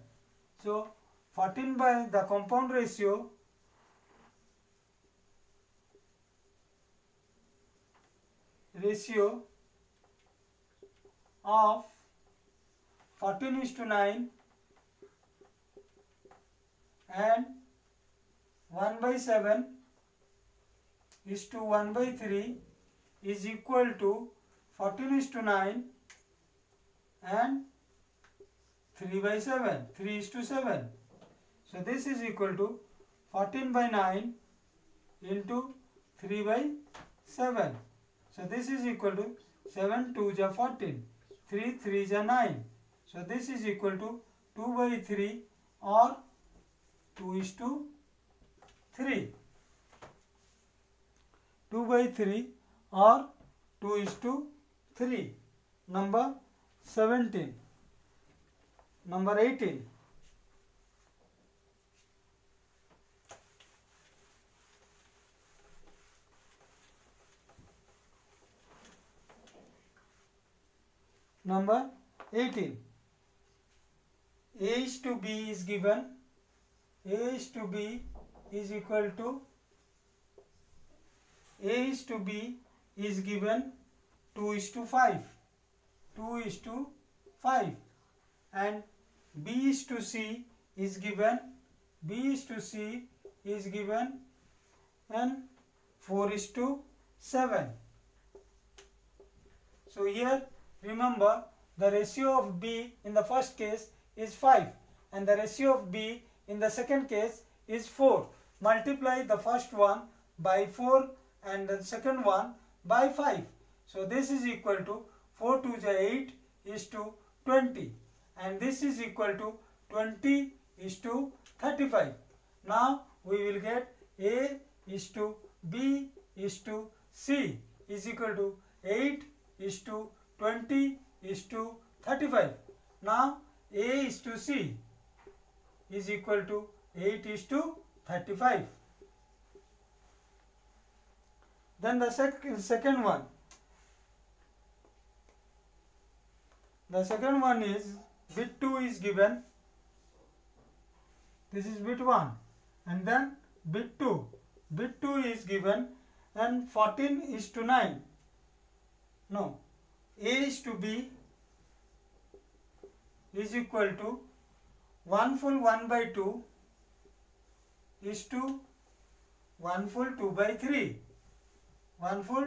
So 14 by the compound ratio of 14 is to 9 and 1 by 7 is to 1 by 3 is equal to 14 is to 9 and 3 by 7. 3 is to 7. So this is equal to 14 by 9 into 3 by 7. So this is equal to 7 2 ja 14. 3 3 ja 9. So this is equal to 2 by 3 or 2 is to 3. 2 by 3 or 2 is to 3. Number 17. Number 18. Number 18. A is to B is given. A is to B is equal to A is to B is given 2 is to 5. 2 is to 5. And B is to C is given. B is to C is given and 4 is to 7. So here remember the ratio of B in the first case is 5 and the ratio of B in the second case is 4. Multiply the first one by 4 and the second one by 5. So this is equal to 4 to the 8 is to 20 and this is equal to 20 is to 35. Now we will get A is to B is to C is equal to 8 is to 20 is to 35. Now A is to C is equal to 8 is to 35. Then the second one. The second one is bit 2 is given. This is bit 1 and then bit 2. Bit 2 is given and 14 is to 9. No. A is to B is equal to 1 full 1 by 2 is to 1 full 2 by 3. 1 full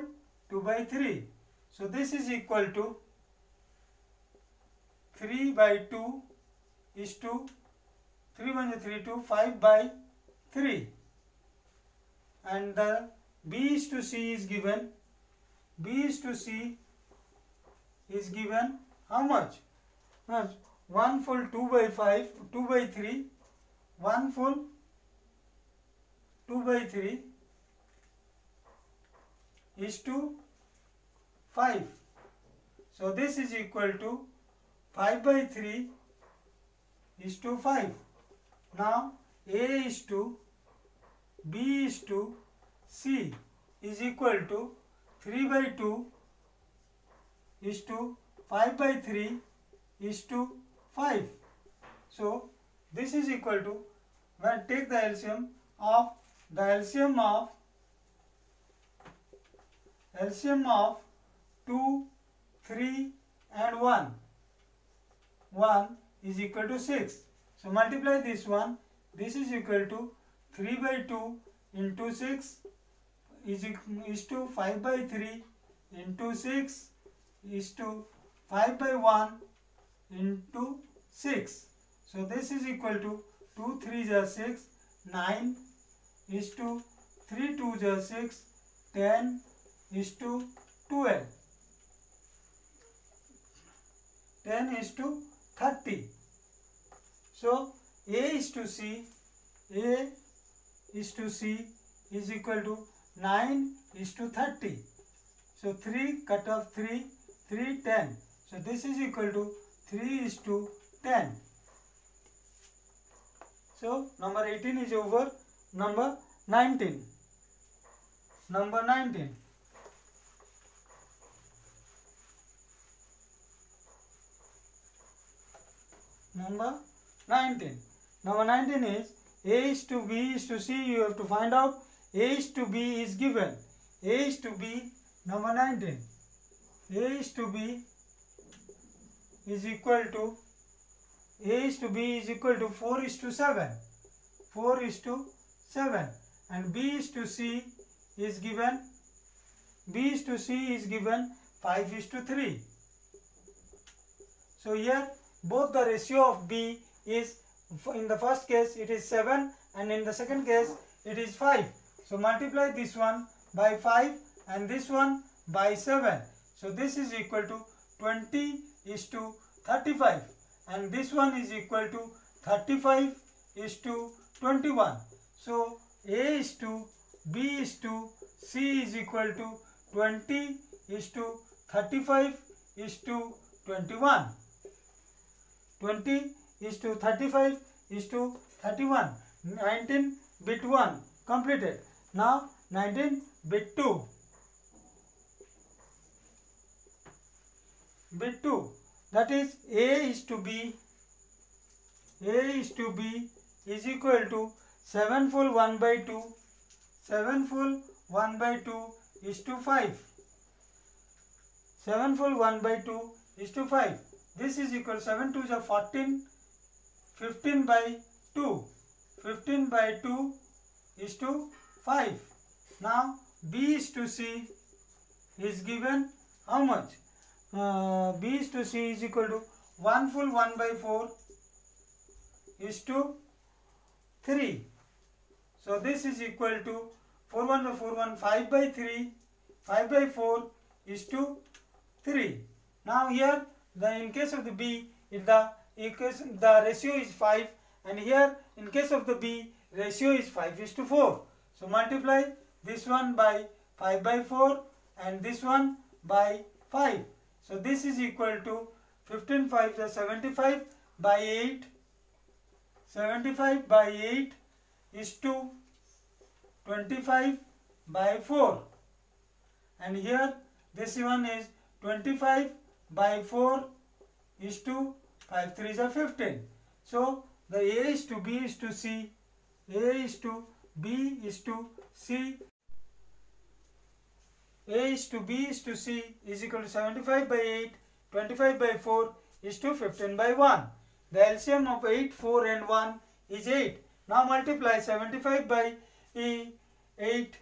2 by 3. So this is equal to 3 by 2 is to 3 1 3 2 5 by 3 and the B is to C is given. B is to C is given how much? 1 full 2 by 5 2 by 3 1 full 2 by 3 is to 5. So this is equal to 5 by 3 is to 5. Now A is to B is to C is equal to 3 by 2 is to 5 by 3 is to 5. So this is equal to, when take the LCM of 2, 3 and 1. 1 is equal to 6. So multiply this one. This is equal to 3 by 2 into 6 is to 5 by 3 into 6 is to 5 by 1 into 6. So this is equal to 2 3 is 6, 9 is to 3 2 is 6, 10 is to 12. 10 is to 30. So A is to C is equal to 9 is to 30. So 3 cut off 3, 3 10. So this is equal to 3 is to 10. So number 18 is over. Number 19. Number 19. Number 19. Number 19 is A is to B is to C. You have to find out A is to B is given. A is to B, number 19. A is to B is equal to, A is to B is equal to 4 is to 7. 4 is to 7. And B is to C is given, B is to C is given 5 is to 3. So here both the ratio of B is, in the first case it is 7 and in the second case it is 5. So multiply this one by 5 and this one by 7. So this is equal to 20 is to 35 and this one is equal to 35 is to 21. So A is to B is to C is equal to 20 is to 35 is to 21. 20 is to 35 is to 31. 19 bit 1 completed. Now 19 bit 2. Bit 2, that is A is to B. A is to B is equal to 7 full 1 by 2. 7 full 1 by 2 is to 5. 7 full 1 by 2 is to 5. This is equal to 7 2 is 14. 15 by 2. 15 by 2 is to 5. Now B is to C is given how much? B is to C is equal to 1 full 1 by 4 is to 3. So this is equal to 4 1 by 4 1 5 by 3, 5 by 4 is to 3. Now here in case of the B, the ratio is 5, and here in case of the B, ratio is 5 is to 4. So multiply this one by 5 by 4 and this one by 5. So this is equal to 15 5 is 75 by 8. 75 by 8 is to 25 by 4. And here this one is 25 by 4 is to 5 3 is 15. So the A is to B is to C, A is to B is to C, A is to B is to C is equal to 75 by 8, 25 by 4 is to 15 by 1. The LCM of 8, 4 and 1 is 8. Now multiply 75 by 8,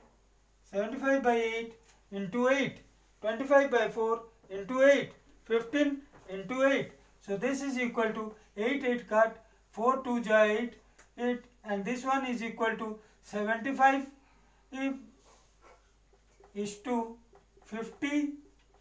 75 by 8 into 8, 25 by 4 into 8, 15 into 8. So this is equal to 8, 8 cut, 4 2 ja 8, 8, and this one is equal to 75 is to 50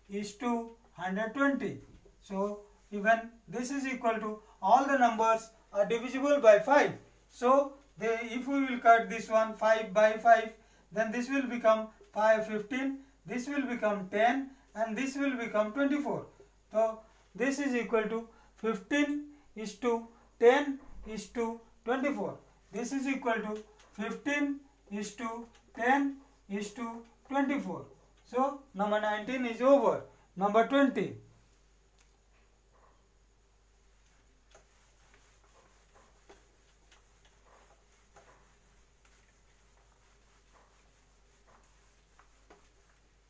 is to 120. So even this is equal to, all the numbers are divisible by 5. So if we will cut this one 5 by 5, then this will become 5 15, this will become 10, and this will become 24. So this is equal to 15 is to 10 is to 24. This is equal to 15 is to 10 is to 24. So number 19 is over. Number 20.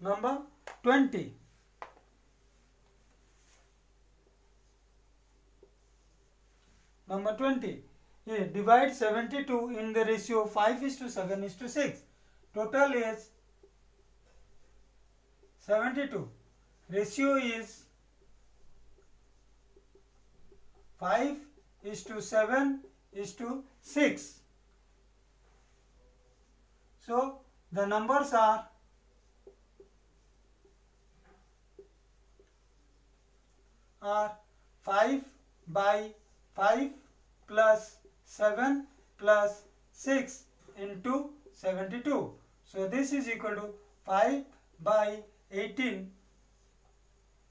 Number 20. Number 20. Here, divide 72 in the ratio 5 is to 7 is to 6. Total is 72. Ratio is 5 is to 7 is to 6. So the numbers are 5 by 5 plus 7 plus 6 into 72. So this is equal to 5 by 18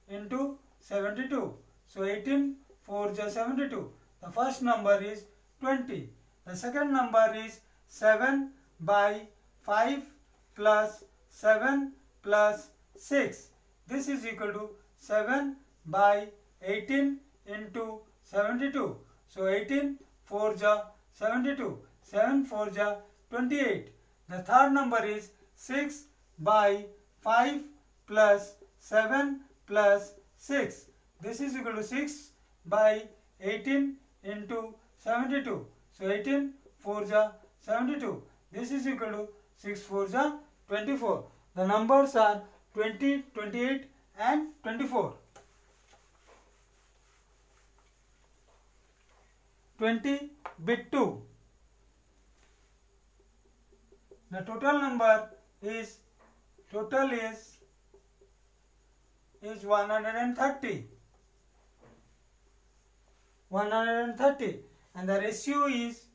into 72. So 18 4 is 72. The first number is 20. The second number is 7 by 5 plus 7 plus 6. This is equal to 7 by 18 into 72. So 18 4 is 72. 7 4 is 28. The third number is 6 by 5 plus 7 plus 6. This is equal to 6 by 18 into 72. So 18 4 is 72. This is equal to 6 4 is 24. The numbers are 20, 28 and 24. 20 bit 2. The total number is 130. 130, and the ratio is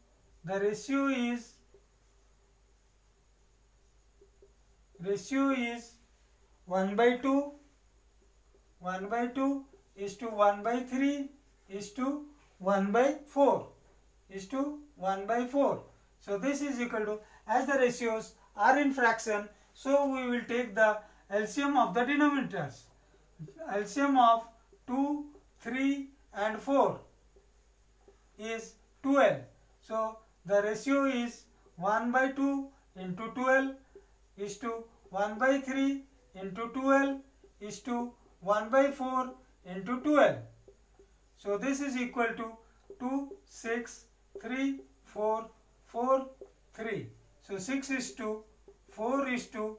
1 by 2. 1 by 2 is to 1 by 3 is to 1 by 4 is to 1 by 4. So this is equal to, as the ratios are in fraction, so we will take the LCM of the denominators. LCM of 2, 3 and 4 is 12. So the ratio is 1 by 2 into 12 is to 1 by 3 into 12 is to 1 by 4 into 12. So this is equal to 2, 6, 3, 4, 4, 3. So 6 is to 4 is to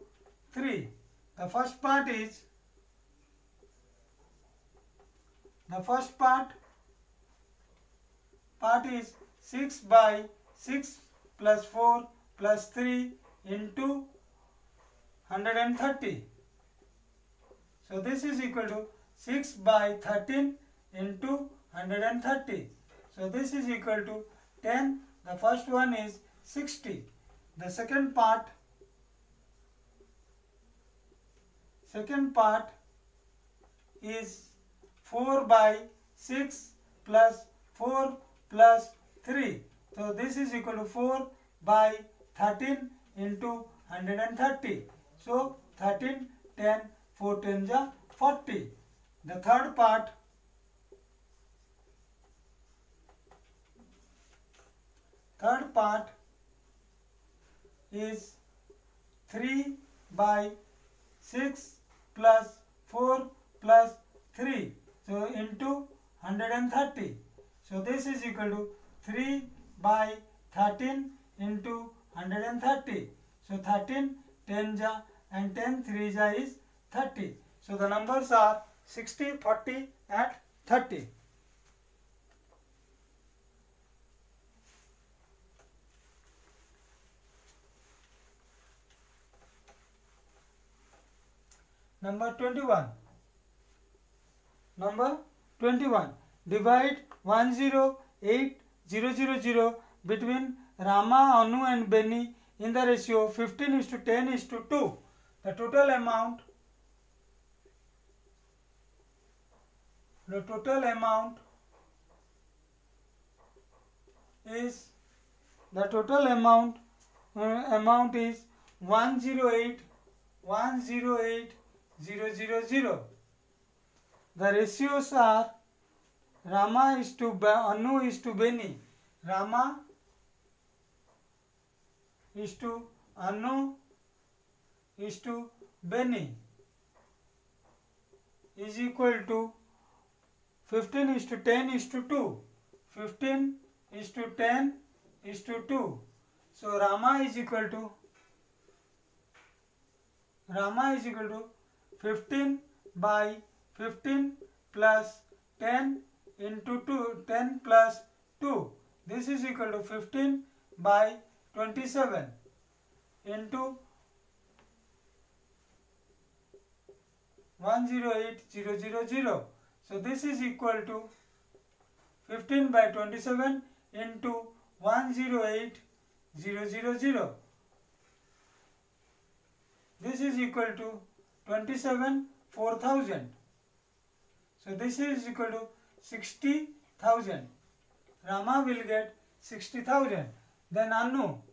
3. The first part is The first part is 6 by 6 plus 4 plus 3 into 130. So this is equal to 6 by 13 into 130. So this is equal to 10. The first one is 60. The second part is 4 by 6 plus 4 plus 3. So this is equal to 4 by 13 into 130. So 13, 10, 4 10 ja 40. The third part is 3 by 6 plus 4 plus 3. So into 130. So this is equal to 3 by 13 into 130. So 13, 10 ja and 10 3 ja is 30. So the numbers are 60, 40 and 30. Number 21. Divide 108,000 between Rama, Anu and Benny in the ratio 15:10:2. The total amount is 108,000. The ratios are Rama is to Anu is to Benny. Rama is to Anu is to Benny is equal to 15:10:2. 15:10:2. So Rama is equal to 15 by 15 plus 10 into 2, 10 plus 2. This is equal to 15 by 27 into 108,000. So this is equal to 15 by 27 into 108,000. This is equal to 27 4,000. So this is equal to 60,000. Rama will get 60,000. Then Anu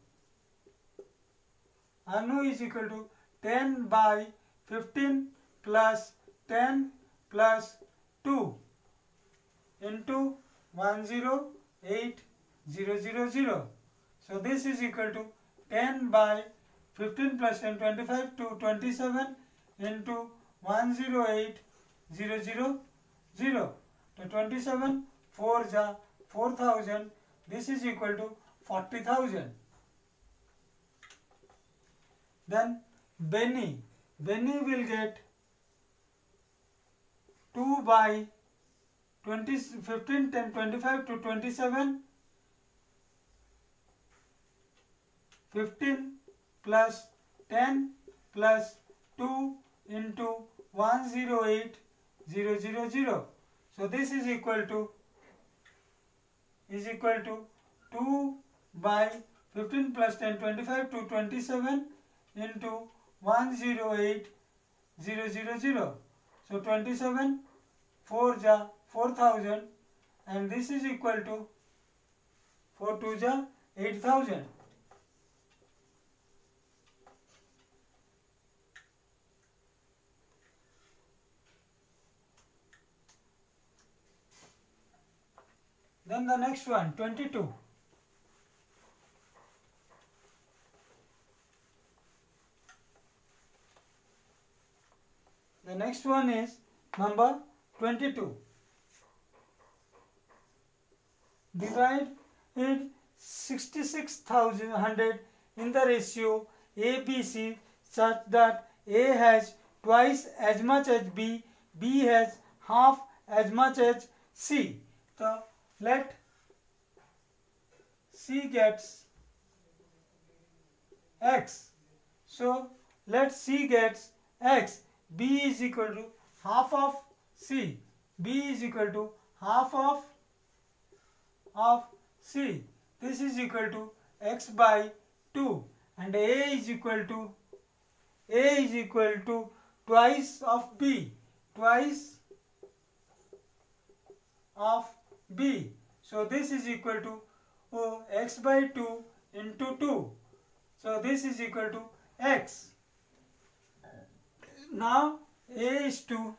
is equal to 10 by 15 plus 10 plus 2 into 108,000. So this is equal to 10 by 15 plus 10, 25 to 27 into 108,000. To 27 4 ja 4,000. This is equal to 40,000. Then Benny will get 2 by 20, 15, 10, 25 to 27, 15 plus 10 plus 2 into 108,000. So this is equal to 2 by 15 plus 10, 25 to 27 into 108,000. So 27 4 ja 4,000 and this is equal to 4 2 ja 8,000. Then the next one, 22. The next one is number 22. Divide it 66,100 in the ratio ABC such that A has twice as much as B, B has half as much as C. So let C gets X. So let C gets X. B is equal to half of C. B is equal to half of C. This is equal to X by 2, and A is equal to twice of B. Twice of B. So this is equal to X by 2 into 2. So this is equal to X. Now A is to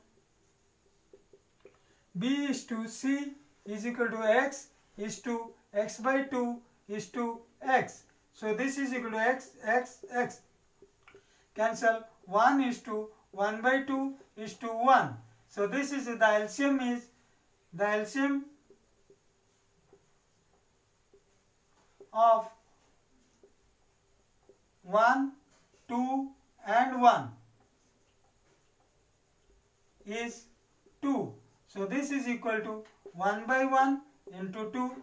B is to C is equal to X is to X by 2 is to X. So this is equal to X, X, X. Cancel. 1 is to 1 by 2 is to 1. So this is the LCM is the LCM of 1, 2 and 1 is 2. So this is equal to 1 by 1 into 2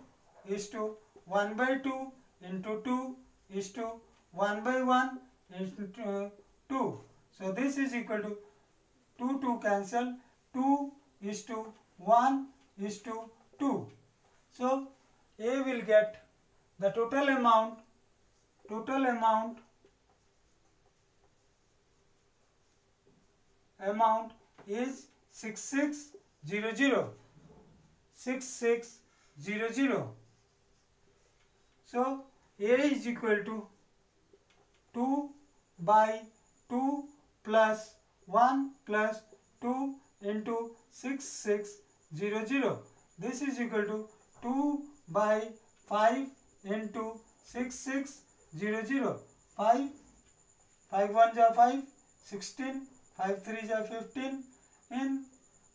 is to 1 by 2 into 2 is to 1 by 1 into 2. So this is equal to 2 cancel. 2 is to 1 is to 2. So A will get the total amount is 6600. 6600. So A is equal to 2 by 2 plus 1 plus 2 into 6600. This is equal to 2 by 5 into 6600. 5 1 ja 5, 16, 5 3 ja 15, in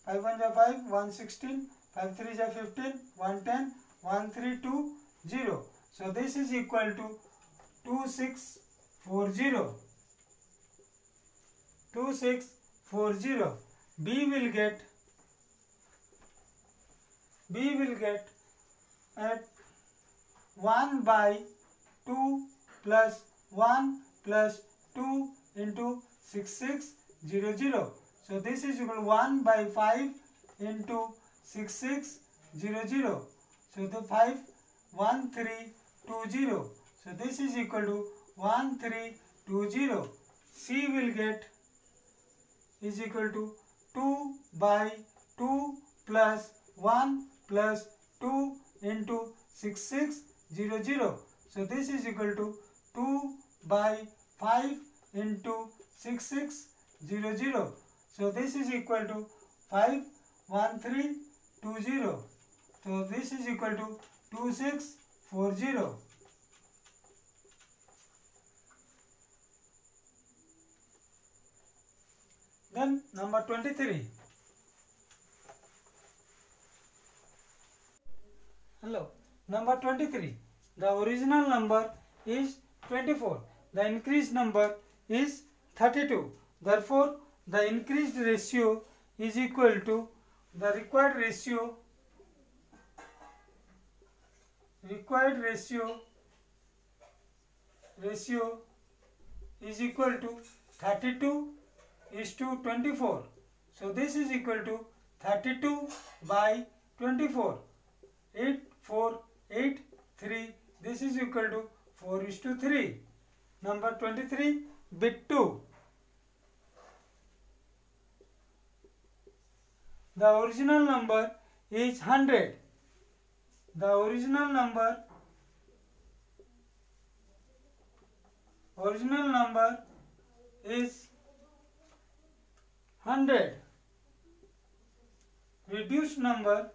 5 1 ja 5, 116, 5 3 ja 15, 110, 1320. So this is equal to 2640. 2640. B will get at 1 by 2 plus 1 plus 2 into 6600. So this is equal to 1 by 5 into 6600. So the 5 1320. So this is equal to 1320. C will get is equal to 2 by 2 plus 1 plus 2 into 6600. So this is equal to 2 by 5 into 6600. So this is equal to 51320. So this is equal to 2640. Then number 23. Hello. Number 23. The original number is 24. The increased number is 32. Therefore, the increased ratio is equal to the required ratio is equal to 32 is to 24. So this is equal to 32 by 24. 8483. This is equal to 4 is to 3. Number 23, bit 2. The original number is 100. The original number is 100. Reduced number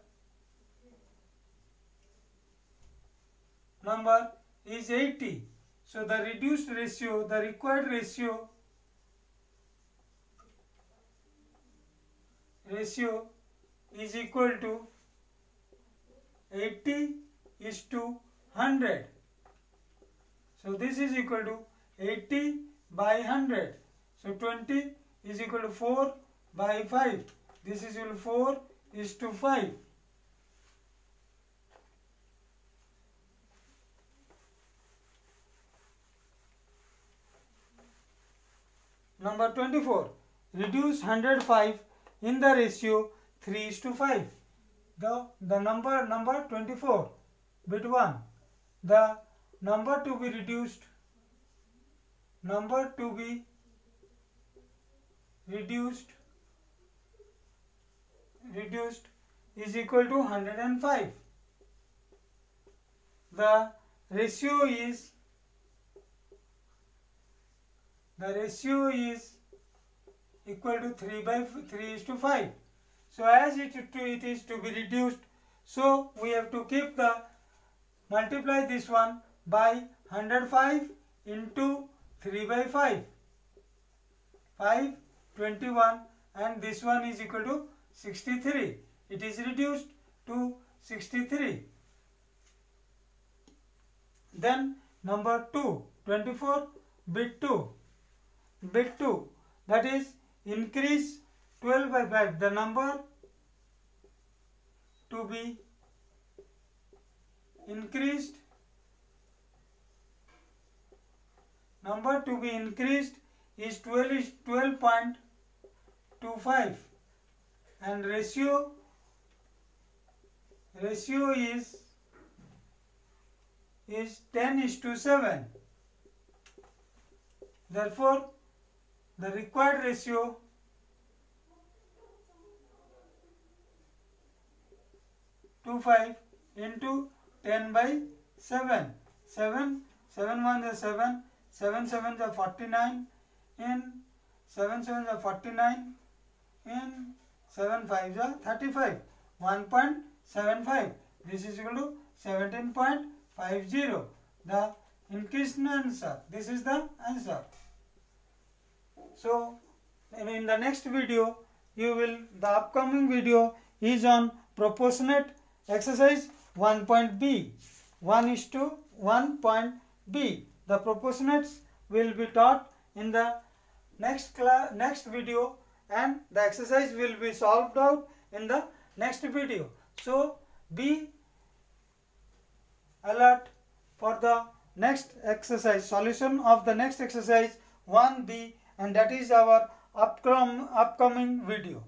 is 80. So the reduced ratio, the required ratio is equal to 80 is to 100. So this is equal to 80 by 100. So 20 is equal to 4 by 5. This is equal to 4 is to 5. Number 24. Reduce 105 in the ratio 3:5. The number 24, bit 1. The number to be reduced is equal to 105. The ratio is equal to 3:5. So as it is to be reduced, so we have to keep the multiply this one by 105 into 3/5, 521, and this one is equal to 63. It is reduced to 63. Then number 2, 24, bit 2, that is increase 12/5. The number to be increased is 12.25, and ratio is 10:7. Therefore, the required ratio to 5 into 10/7. 7 1 is 7, 7 7 is 49, in 7 7 is 49, in 7 5 is 35, 1.75. This is equal to 17.50. The increased answer. This is the answer. So in the next video, the upcoming video is on proportionate exercise 1.B. 1:1.B. The proportionates will be taught in the next video, and the exercise will be solved out in the next video. So be alert for the next exercise, solution of the next exercise 1B, and that is our upcoming video.